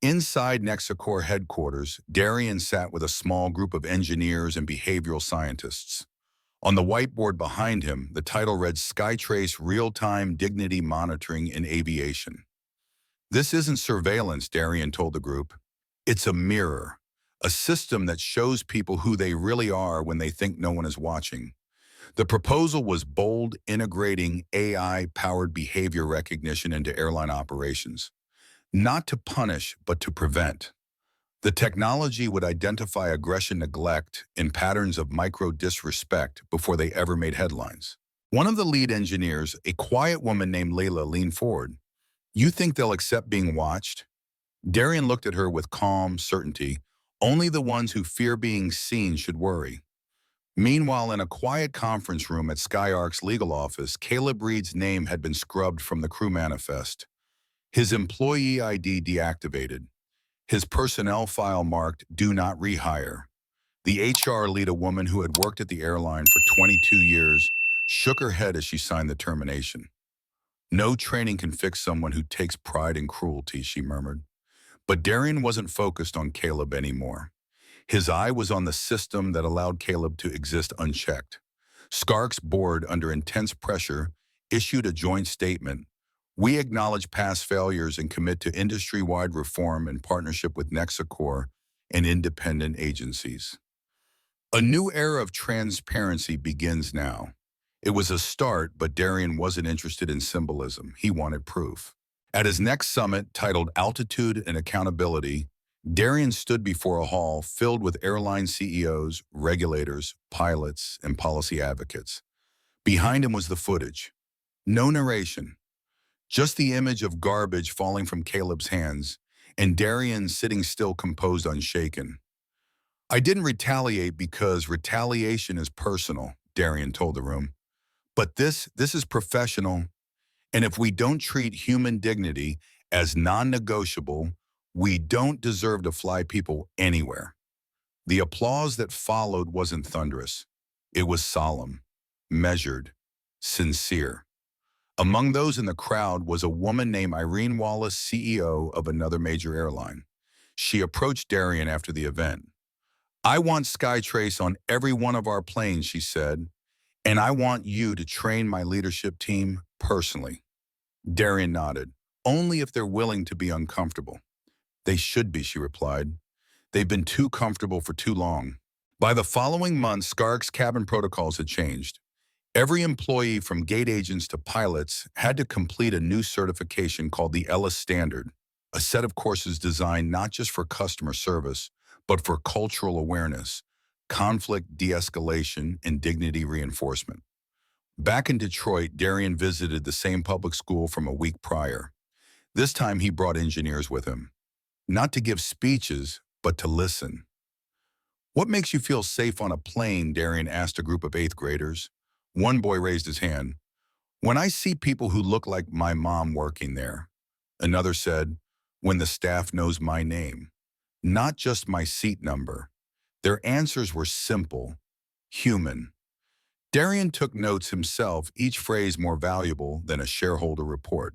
Inside Nexacor headquarters, Darien sat with a small group of engineers and behavioral scientists. On the whiteboard behind him, the title read Skytrace Real-Time Dignity Monitoring in Aviation. This isn't surveillance, Darien told the group. It's a mirror, a system that shows people who they really are when they think no one is watching. The proposal was bold, integrating AI-powered behavior recognition into airline operations. Not to punish, but to prevent. The technology would identify aggression neglect in patterns of micro-disrespect before they ever made headlines. One of the lead engineers, a quiet woman named Layla, leaned forward. You think they'll accept being watched? Darien looked at her with calm certainty. Only the ones who fear being seen should worry. Meanwhile, in a quiet conference room at Skyarc's legal office, Caleb Reed's name had been scrubbed from the crew manifest. His employee ID deactivated. His personnel file marked, Do Not Rehire. The HR lead, a woman who had worked at the airline for 22 years, shook her head as she signed the termination. No training can fix someone who takes pride in cruelty, she murmured. But Darien wasn't focused on Caleb anymore. His eye was on the system that allowed Caleb to exist unchecked. Skyarc's board, under intense pressure, issued a joint statement. We acknowledge past failures and commit to industry-wide reform in partnership with Nexacor and independent agencies. A new era of transparency begins now. It was a start, but Darien wasn't interested in symbolism. He wanted proof. At his next summit, titled Altitude and Accountability, Darien stood before a hall filled with airline CEOs, regulators, pilots, and policy advocates. Behind him was the footage. No narration. Just the image of garbage falling from Caleb's hands, and Darien sitting still, composed, unshaken. I didn't retaliate because retaliation is personal, Darien told the room. But this is professional, and if we don't treat human dignity as non-negotiable, we don't deserve to fly people anywhere. The applause that followed wasn't thunderous. It was solemn, measured, sincere. Among those in the crowd was a woman named Irene Wallace, CEO of another major airline. She approached Darien after the event. I want Skytrace on every one of our planes, she said, and I want you to train my leadership team personally. Darien nodded. Only if they're willing to be uncomfortable. They should be, she replied. They've been too comfortable for too long. By the following month, Skark's cabin protocols had changed. Every employee from gate agents to pilots had to complete a new certification called the Ellis Standard, a set of courses designed not just for customer service, but for cultural awareness, conflict de-escalation, and dignity reinforcement. Back in Detroit, Darien visited the same public school from a week prior. This time he brought engineers with him, not to give speeches, but to listen. "What makes you feel safe on a plane?" Darien asked a group of 8th graders. One boy raised his hand. "When I see people who look like my mom working there." Another said, "When the staff knows my name, not just my seat number." Their answers were simple, human. Darien took notes himself, each phrase more valuable than a shareholder report.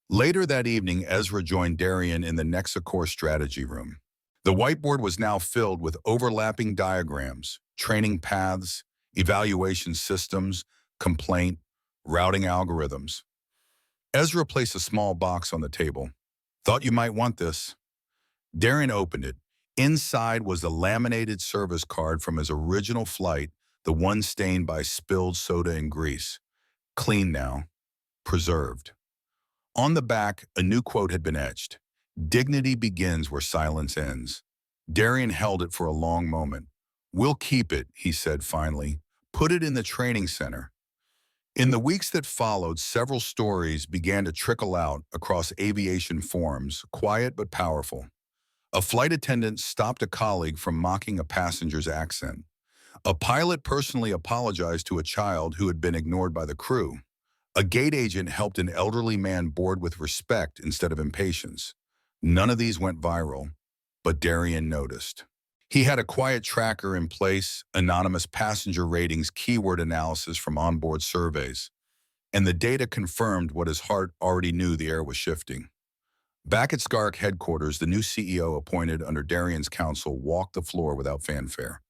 Later that evening, Ezra joined Darien in the Nexacore strategy room. The whiteboard was now filled with overlapping diagrams, training paths, evaluation systems, complaint, routing algorithms. Ezra placed a small box on the table. "Thought you might want this." Darien opened it. Inside was a laminated service card from his original flight, the one stained by spilled soda and grease. Clean now, preserved. On the back, a new quote had been etched. "Dignity begins where silence ends." Darien held it for a long moment. "We'll keep it," he said finally. "Put it in the training center." In the weeks that followed, several stories began to trickle out across aviation forums, quiet but powerful. A flight attendant stopped a colleague from mocking a passenger's accent. A pilot personally apologized to a child who had been ignored by the crew. A gate agent helped an elderly man board with respect instead of impatience. None of these went viral, but Darien noticed. He had a quiet tracker in place, anonymous passenger ratings, keyword analysis from onboard surveys, and the data confirmed what his heart already knew: the air was shifting. Back at Skark headquarters, the new CEO appointed under Darien's counsel walked the floor without fanfare.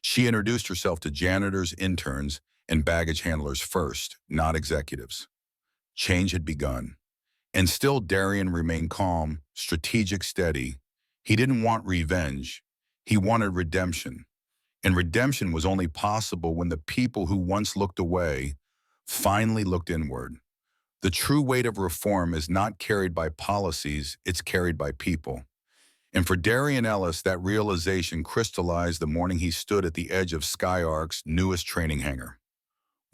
She introduced herself to janitors, interns, and baggage handlers first, not executives. Change had begun. And still Darien remained calm, strategic, steady. He didn't want revenge. He wanted redemption. And redemption was only possible when the people who once looked away finally looked inward. The true weight of reform is not carried by policies, it's carried by people. And for Darien Ellis, that realization crystallized the morning he stood at the edge of Skyark's newest training hangar.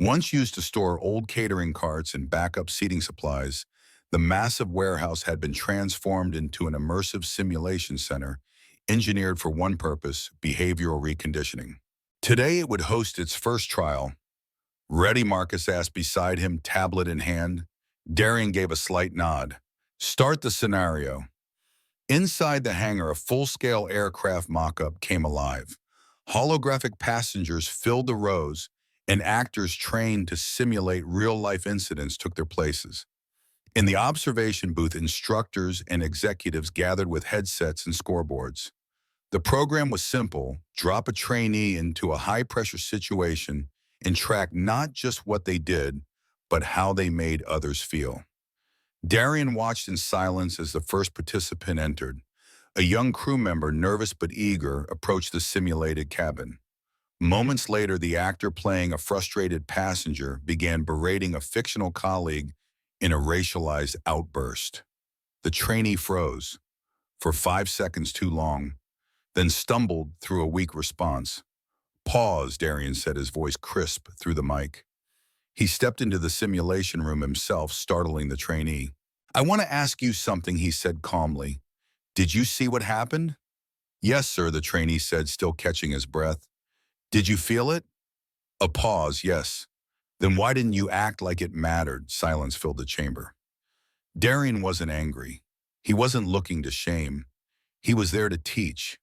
Once used to store old catering carts and backup seating supplies, the massive warehouse had been transformed into an immersive simulation center engineered for one purpose: behavioral reconditioning. Today it would host its first trial. "Ready?" Marcus asked beside him, tablet in hand. Darien gave a slight nod. "Start the scenario." Inside the hangar, a full-scale aircraft mock-up came alive. Holographic passengers filled the rows, and actors trained to simulate real-life incidents took their places. In the observation booth, instructors and executives gathered with headsets and scoreboards. The program was simple: drop a trainee into a high-pressure situation and track not just what they did, but how they made others feel. Darien watched in silence as the first participant entered. A young crew member, nervous but eager, approached the simulated cabin. Moments later, the actor playing a frustrated passenger began berating a fictional colleague in a racialized outburst. The trainee froze, for 5 seconds too long, then stumbled through a weak response. "Pause," Darien said, his voice crisp through the mic. He stepped into the simulation room himself, startling the trainee. "I want to ask you something," he said calmly. "Did you see what happened?" "Yes, sir," the trainee said, still catching his breath. "Did you feel it?" A pause. "Yes." "Then why didn't you act like it mattered?" Silence filled the chamber. Darien wasn't angry. He wasn't looking to shame. He was there to teach.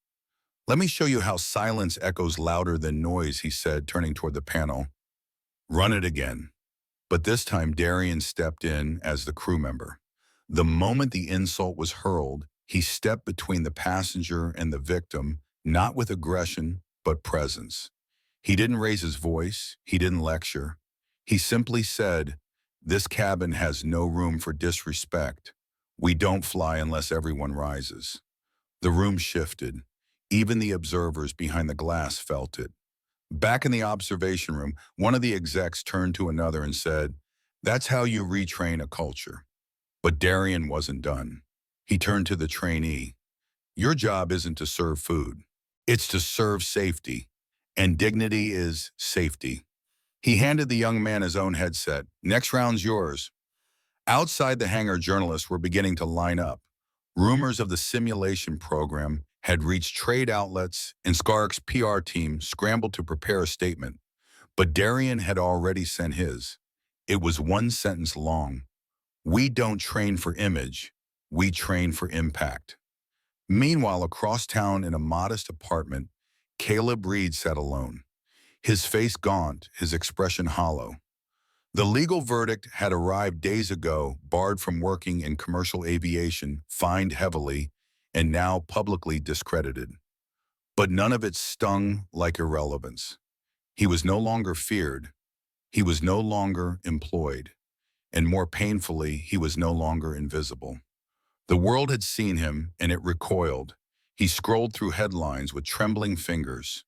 "Let me show you how silence echoes louder than noise," he said, turning toward the panel. "Run it again." But this time Darien stepped in as the crew member. The moment the insult was hurled, he stepped between the passenger and the victim, not with aggression, but presence. He didn't raise his voice. He didn't lecture. He simply said, "This cabin has no room for disrespect. We don't fly unless everyone rises." The room shifted. Even the observers behind the glass felt it. Back in the observation room, one of the execs turned to another and said, "That's how you retrain a culture." But Darien wasn't done. He turned to the trainee. "Your job isn't to serve food. It's to serve safety. And dignity is safety." He handed the young man his own headset. "Next round's yours." Outside the hangar, journalists were beginning to line up. Rumors of the simulation program had reached trade outlets, and Skark's PR team scrambled to prepare a statement. But Darien had already sent his. It was one sentence long. "We don't train for image. We train for impact." Meanwhile, across town in a modest apartment, Caleb Reed sat alone. His face gaunt, his expression hollow. The legal verdict had arrived days ago, barred from working in commercial aviation, fined heavily, and now publicly discredited. But none of it stung like irrelevance. He was no longer feared. He was no longer employed. And more painfully, he was no longer invisible. The world had seen him, and it recoiled. He scrolled through headlines with trembling fingers.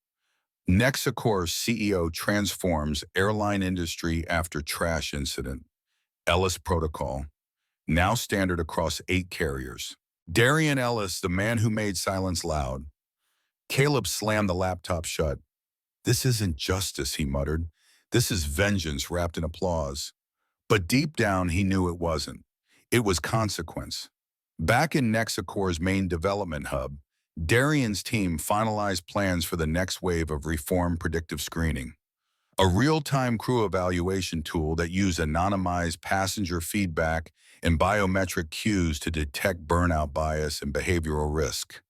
Nexacor's CEO transforms airline industry after trash incident. Ellis protocol, now standard across 8 carriers. Darien Ellis, the man who made silence loud. Caleb slammed the laptop shut. "This isn't justice," he muttered. "This is vengeance wrapped in applause." But deep down, he knew it wasn't. It was consequence. Back in Nexacor's main development hub, Darien's team finalized plans for the next wave of reform predictive screening, a real-time crew evaluation tool that used anonymized passenger feedback and biometric cues to detect burnout bias and behavioral risk.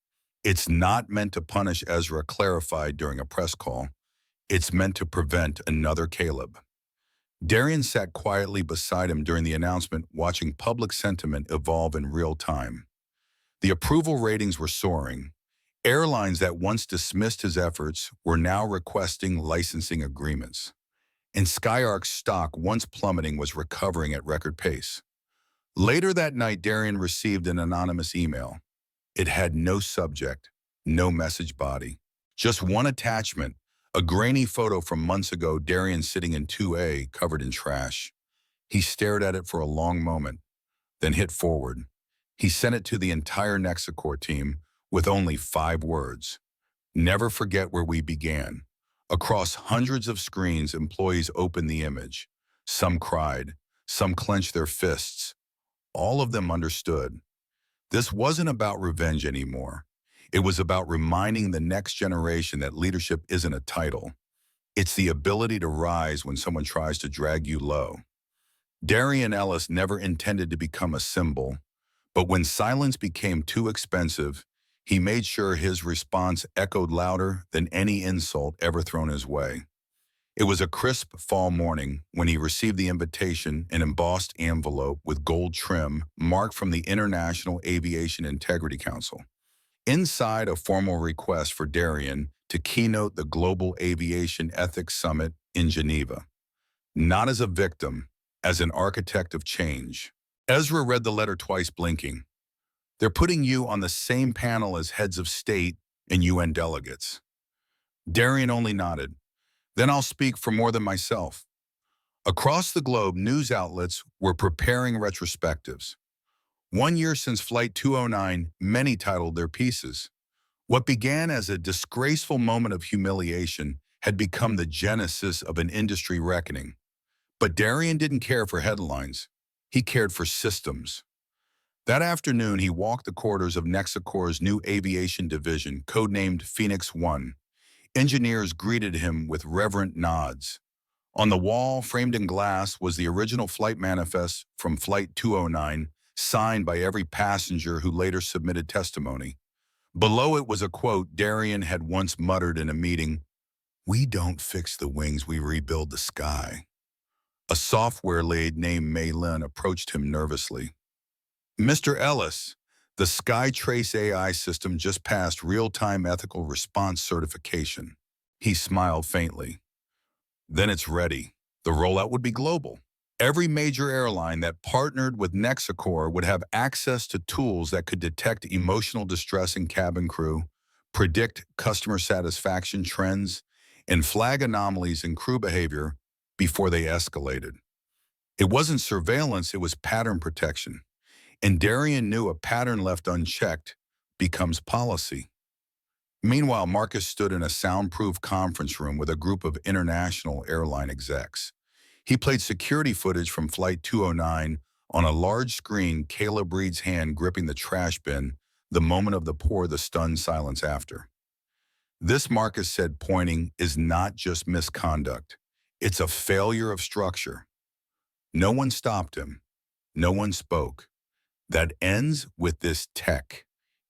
"It's not meant to punish," Ezra clarified during a press call. "It's meant to prevent another Caleb." Darien sat quietly beside him during the announcement, watching public sentiment evolve in real time. The approval ratings were soaring. Airlines that once dismissed his efforts were now requesting licensing agreements. And Skyark's stock, once plummeting, was recovering at record pace. Later that night, Darien received an anonymous email. It had no subject, no message body, just one attachment, a grainy photo from months ago, Darien sitting in 2A, covered in trash. He stared at it for a long moment, then hit forward. He sent it to the entire Nexacor team with only 5 words. "Never forget where we began." Across hundreds of screens, employees opened the image. Some cried, some clenched their fists. All of them understood. This wasn't about revenge anymore. It was about reminding the next generation that leadership isn't a title. It's the ability to rise when someone tries to drag you low. Darien Ellis never intended to become a symbol, but when silence became too expensive, he made sure his response echoed louder than any insult ever thrown his way. It was a crisp fall morning when he received the invitation, an embossed envelope with gold trim marked from the International Aviation Integrity Council. Inside, a formal request for Darien to keynote the Global Aviation Ethics Summit in Geneva. Not as a victim, as an architect of change. Ezra read the letter twice, blinking. "They're putting you on the same panel as heads of state and UN delegates." Darien only nodded. "Then I'll speak for more than myself." Across the globe, news outlets were preparing retrospectives. 1 year since Flight 209, many titled their pieces. What began as a disgraceful moment of humiliation had become the genesis of an industry reckoning. But Darien didn't care for headlines. He cared for systems. That afternoon, he walked the corridors of Nexacor's new aviation division, codenamed Phoenix One. Engineers greeted him with reverent nods. On the wall, framed in glass, was the original flight manifest from Flight 209, signed by every passenger who later submitted testimony. Below it was a quote Darien had once muttered in a meeting: "We don't fix the wings, we rebuild the sky." A software lead named Mei Lin approached him nervously. "Mr. Ellis, the Skytrace AI system just passed real-time ethical response certification." He smiled faintly. "Then it's ready. The rollout would be global." Every major airline that partnered with Nexacor would have access to tools that could detect emotional distress in cabin crew, predict customer satisfaction trends, and flag anomalies in crew behavior before they escalated. It wasn't surveillance, it was pattern protection. And Darien knew a pattern left unchecked becomes policy. Meanwhile, Marcus stood in a soundproof conference room with a group of international airline execs. He played security footage from Flight 209 on a large screen, Caleb Reed's hand gripping the trash bin, the moment of the pour, the stunned silence after. This, Marcus said, pointing, is not just misconduct. It's a failure of structure. No one stopped him. No one spoke. That ends with this tech.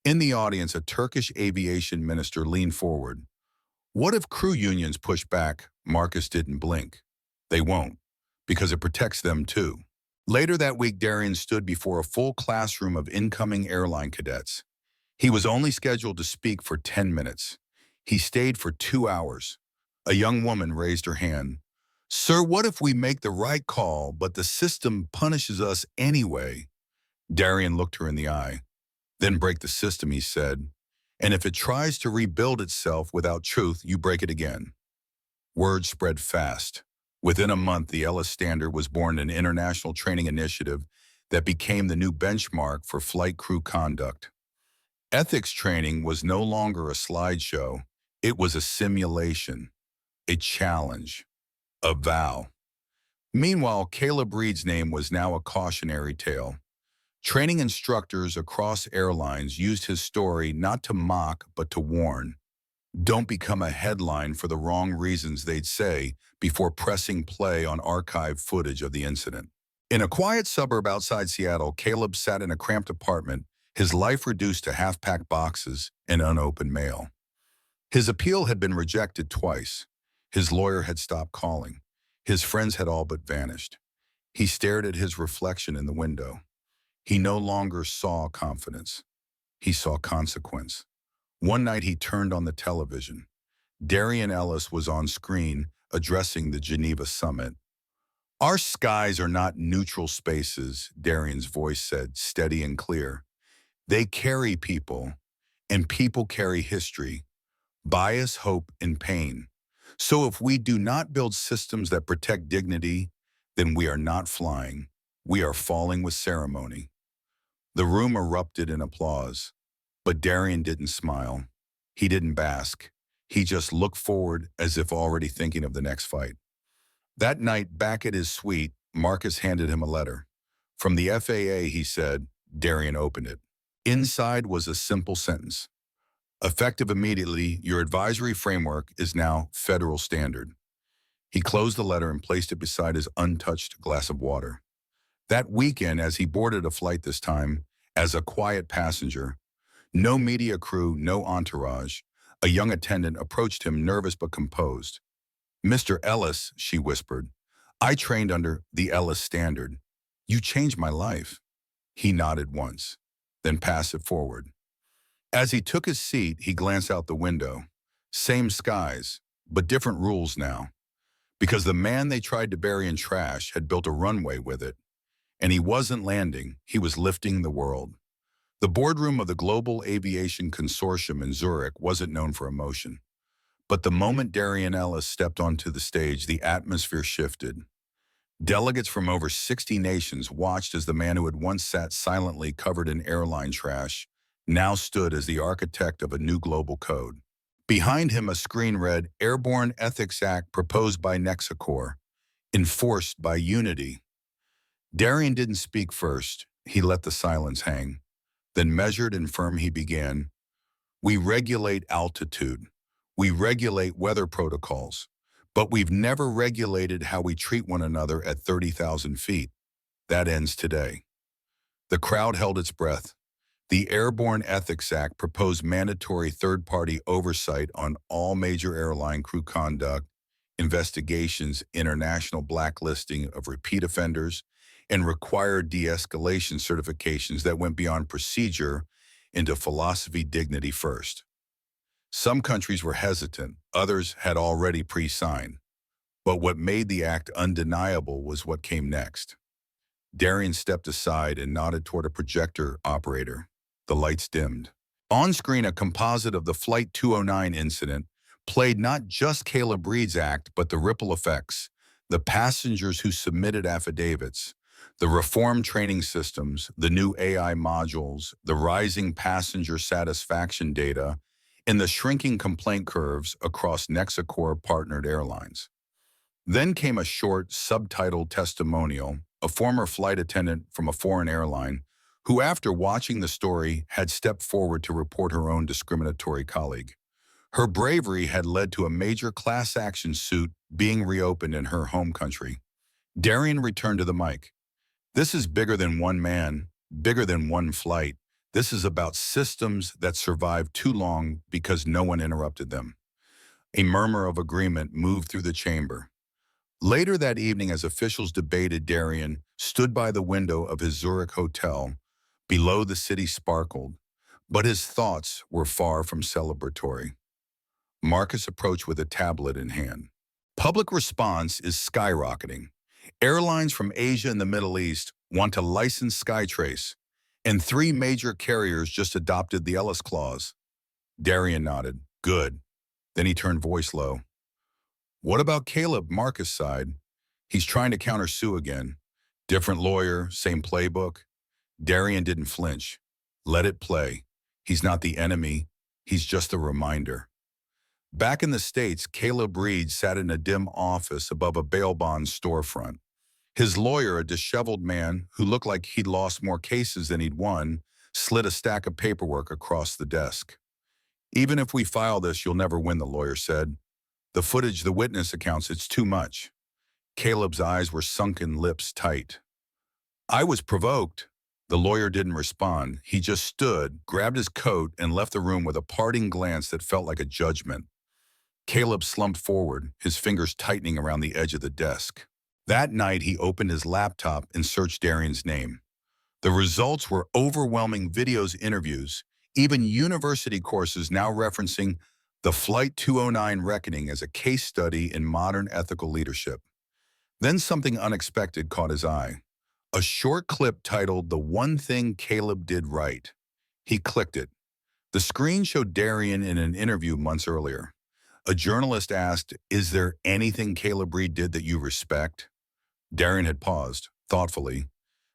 In the audience, a Turkish aviation minister leaned forward. What if crew unions push back? Marcus didn't blink. They won't, because it protects them too. Later that week, Darien stood before a full classroom of incoming airline cadets. He was only scheduled to speak for 10 minutes. He stayed for 2 hours. A young woman raised her hand. Sir, what if we make the right call, but the system punishes us anyway? Darien looked her in the eye. Then break the system, he said. And if it tries to rebuild itself without truth, you break it again. Word spread fast. Within a month, the Ellis Standard was born, an international training initiative that became the new benchmark for flight crew conduct. Ethics training was no longer a slideshow. It was a simulation, a challenge, a vow. Meanwhile, Caleb Reed's name was now a cautionary tale. Training instructors across airlines used his story not to mock, but to warn. Don't become a headline for the wrong reasons, they'd say, before pressing play on archived footage of the incident. In a quiet suburb outside Seattle, Caleb sat in a cramped apartment, his life reduced to half-packed boxes and unopened mail. His appeal had been rejected twice. His lawyer had stopped calling. His friends had all but vanished. He stared at his reflection in the window. He no longer saw confidence. He saw consequence. One night he turned on the television. Darien Ellis was on screen addressing the Geneva summit. Our skies are not neutral spaces, Darien's voice said, steady and clear. They carry people, and people carry history, bias, hope, and pain. So if we do not build systems that protect dignity, then we are not flying. We are falling with ceremony. The room erupted in applause, but Darien didn't smile. He didn't bask. He just looked forward as if already thinking of the next fight. That night, back at his suite, Marcus handed him a letter. From the FAA, he said. Darien opened it. Inside was a simple sentence. Effective immediately, your advisory framework is now federal standard. He closed the letter and placed it beside his untouched glass of water. That weekend, as he boarded a flight this time, as a quiet passenger, no media crew, no entourage, a young attendant approached him, nervous but composed. Mr. Ellis, she whispered, I trained under the Ellis Standard. You changed my life. He nodded once, then passed it forward. As he took his seat, he glanced out the window. Same skies, but different rules now. Because the man they tried to bury in trash had built a runway with it. And he wasn't landing, he was lifting the world. The boardroom of the Global Aviation Consortium in Zurich wasn't known for emotion. But the moment Darien Ellis stepped onto the stage, the atmosphere shifted. Delegates from over 60 nations watched as the man who had once sat silently covered in airline trash now stood as the architect of a new global code. Behind him, a screen read, Airborne Ethics Act proposed by Nexacor, enforced by Unity. Darien didn't speak first. He let the silence hang. Then measured and firm he began. We regulate altitude. We regulate weather protocols. But we've never regulated how we treat one another at 30,000 feet. That ends today. The crowd held its breath. The Airborne Ethics Act proposed mandatory third-party oversight on all major airline crew conduct, investigations, international blacklisting of repeat offenders, and required de-escalation certifications that went beyond procedure into philosophy, dignity first. Some countries were hesitant, others had already pre-signed. But what made the act undeniable was what came next. Darien stepped aside and nodded toward a projector operator. The lights dimmed. On screen, a composite of the Flight 209 incident played not just Caleb Reed's act, but the ripple effects, the passengers who submitted affidavits, the reformed training systems, the new AI modules, the rising passenger satisfaction data, and the shrinking complaint curves across Nexacore-partnered airlines. Then came a short, subtitled testimonial, a former flight attendant from a foreign airline, who after watching the story had stepped forward to report her own discriminatory colleague. Her bravery had led to a major class action suit being reopened in her home country. Darien returned to the mic. This is bigger than one man, bigger than one flight. This is about systems that survived too long because no one interrupted them. A murmur of agreement moved through the chamber. Later that evening, as officials debated, Darien stood by the window of his Zurich hotel. Below, the city sparkled, but his thoughts were far from celebratory. Marcus approached with a tablet in hand. Public response is skyrocketing. Airlines from Asia and the Middle East want to license Skytrace, and 3 major carriers just adopted the Ellis clause. Darien nodded. Good. Then he turned voice low. What about Caleb, Marcus' side? He's trying to countersue again. Different lawyer, same playbook. Darien didn't flinch. Let it play. He's not the enemy. He's just a reminder. Back in the States, Caleb Reed sat in a dim office above a bail bond storefront. His lawyer, a disheveled man who looked like he'd lost more cases than he'd won, slid a stack of paperwork across the desk. Even if we file this, you'll never win, the lawyer said. The footage, the witness accounts, it's too much. Caleb's eyes were sunken, lips tight. I was provoked. The lawyer didn't respond. He just stood, grabbed his coat, and left the room with a parting glance that felt like a judgment. Caleb slumped forward, his fingers tightening around the edge of the desk. That night, he opened his laptop and searched Darien's name. The results were overwhelming: videos, interviews, even university courses now referencing the Flight 209 reckoning as a case study in modern ethical leadership. Then something unexpected caught his eye. A short clip titled "The One Thing Caleb Did Right." He clicked it. The screen showed Darien in an interview months earlier. A journalist asked, "Is there anything Caleb Reed did that you respect?" Darien had paused, thoughtfully,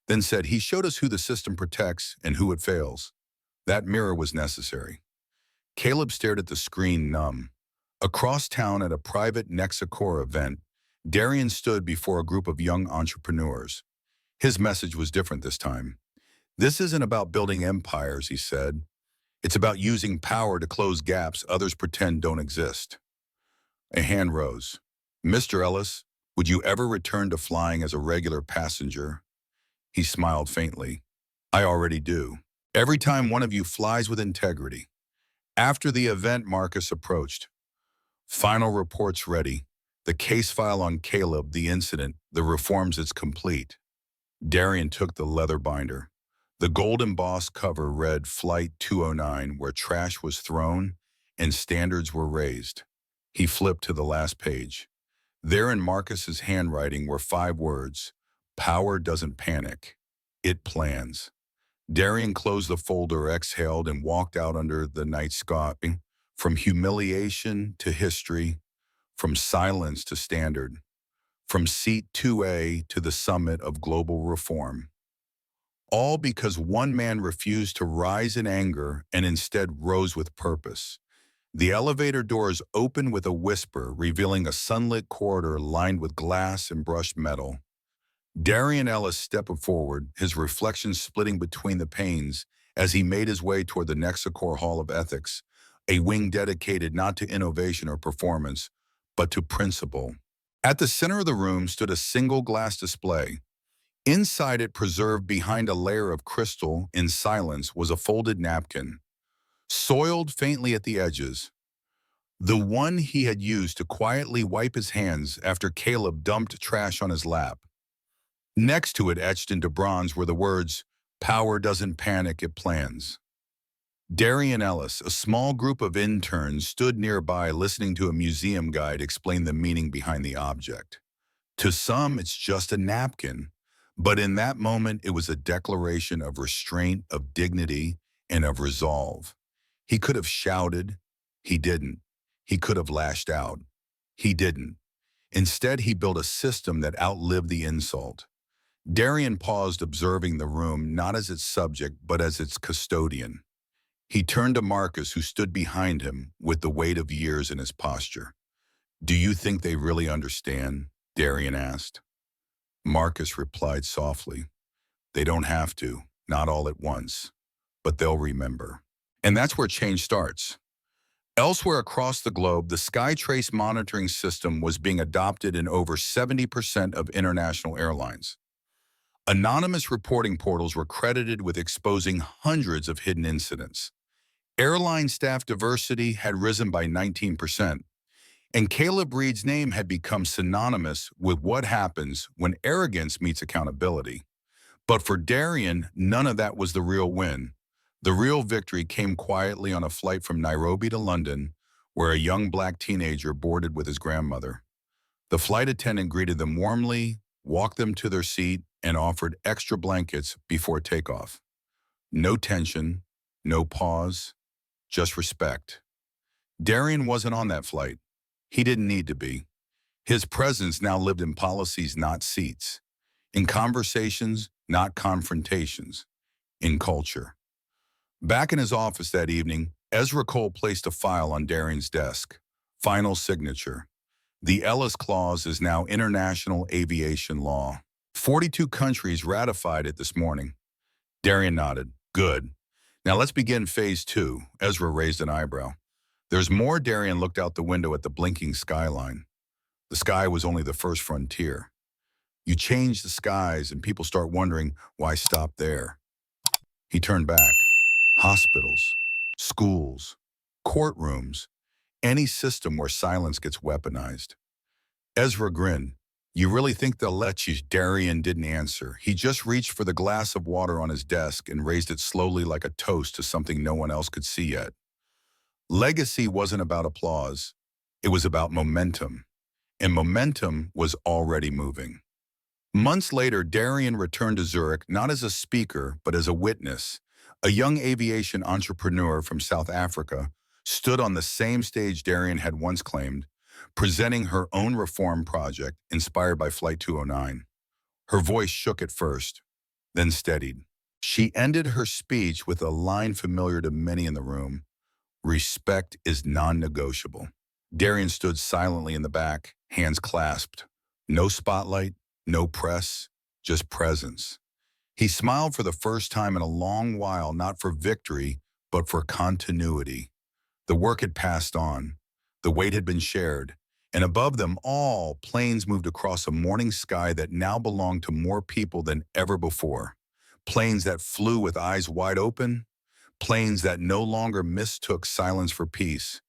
then said, "He showed us who the system protects and who it fails." That mirror was necessary. Caleb stared at the screen, numb. Across town at a private Nexacore event, Darien stood before a group of young entrepreneurs. His message was different this time. This isn't about building empires, he said. It's about using power to close gaps others pretend don't exist. A hand rose. Mr. Ellis, would you ever return to flying as a regular passenger? He smiled faintly. I already do. Every time one of you flies with integrity. After the event, Marcus approached. Final reports ready. The case file on Caleb, the incident, the reforms, it's complete. Darien took the leather binder. The gold embossed cover read Flight 209, where trash was thrown and standards were raised. He flipped to the last page. There in Marcus's handwriting were 5 words. Power doesn't panic. It plans. Darien closed the folder, exhaled, and walked out under the night sky. From humiliation to history, from silence to standard, from seat 2A to the summit of global reform. All because one man refused to rise in anger and instead rose with purpose. The elevator doors opened with a whisper, revealing a sunlit corridor lined with glass and brushed metal. Darien Ellis stepped forward, his reflection splitting between the panes as he made his way toward the Nexacore Hall of Ethics, a wing dedicated not to innovation or performance, but to principle. At the center of the room stood a single glass display. Inside it, preserved behind a layer of crystal in silence, was a folded napkin, soiled faintly at the edges, the one he had used to quietly wipe his hands after Caleb dumped trash on his lap. Next to it, etched into bronze, were the words, "Power doesn't panic, it plans." Darien Ellis, a small group of interns, stood nearby listening to a museum guide explain the meaning behind the object. To some, it's just a napkin, but in that moment, it was a declaration of restraint, of dignity, and of resolve. He could have shouted. He didn't. He could have lashed out. He didn't. Instead, he built a system that outlived the insult. Darien paused, observing the room not as its subject, but as its custodian. He turned to Marcus, who stood behind him with the weight of years in his posture. "Do you think they really understand?" Darien asked. Marcus replied softly, "They don't have to, not all at once, but they'll remember." And that's where change starts. Elsewhere across the globe, the Skytrace monitoring system was being adopted in over 70% of international airlines. Anonymous reporting portals were credited with exposing hundreds of hidden incidents. Airline staff diversity had risen by 19%, and Caleb Reed's name had become synonymous with what happens when arrogance meets accountability. But for Darien, none of that was the real win. The real victory came quietly on a flight from Nairobi to London, where a young black teenager boarded with his grandmother. The flight attendant greeted them warmly, walked them to their seat, and offered extra blankets before takeoff. No tension, no pause, just respect. Darien wasn't on that flight. He didn't need to be. His presence now lived in policies, not seats. In conversations, not confrontations. In culture. Back in his office that evening, Ezra Cole placed a file on Darien's desk. Final signature. The Ellis Clause is now international aviation law. 42 countries ratified it this morning. Darien nodded. Good. Now let's begin phase 2. Ezra raised an eyebrow. There's more. Darien looked out the window at the blinking skyline. The sky was only the first frontier. You change the skies and people start wondering, why stop there? He turned back. Hospitals, schools, courtrooms, any system where silence gets weaponized. Ezra grinned. You really think they'll let you? Darien didn't answer. He just reached for the glass of water on his desk and raised it slowly like a toast to something no one else could see yet. Legacy wasn't about applause. It was about momentum. And momentum was already moving. Months later, Darien returned to Zurich not as a speaker, but as a witness. A young aviation entrepreneur from South Africa stood on the same stage Darien had once claimed, presenting her own reform project inspired by Flight 209. Her voice shook at first, then steadied. She ended her speech with a line familiar to many in the room. Respect is non-negotiable. Darien stood silently in the back, hands clasped. No spotlight, no press, just presence. He smiled for the first time in a long while, not for victory, but for continuity. The work had passed on. The weight had been shared. And above them all, planes moved across a morning sky that now belonged to more people than ever before. Planes that flew with eyes wide open. Planes that no longer mistook silence for peace.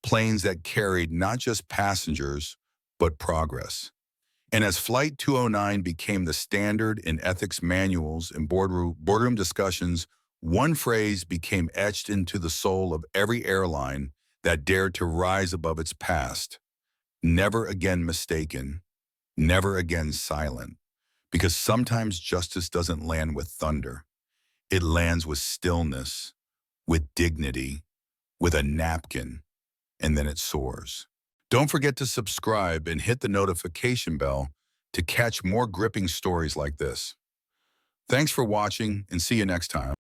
Planes that carried not just passengers, but progress. And as Flight 209 became the standard in ethics manuals and boardroom discussions, one phrase became etched into the soul of every airline that dared to rise above its past. Never again mistaken, never again silent. Because sometimes justice doesn't land with thunder. It lands with stillness, with dignity, with a napkin, and then it soars. Don't forget to subscribe and hit the notification bell to catch more gripping stories like this. Thanks for watching, and see you next time.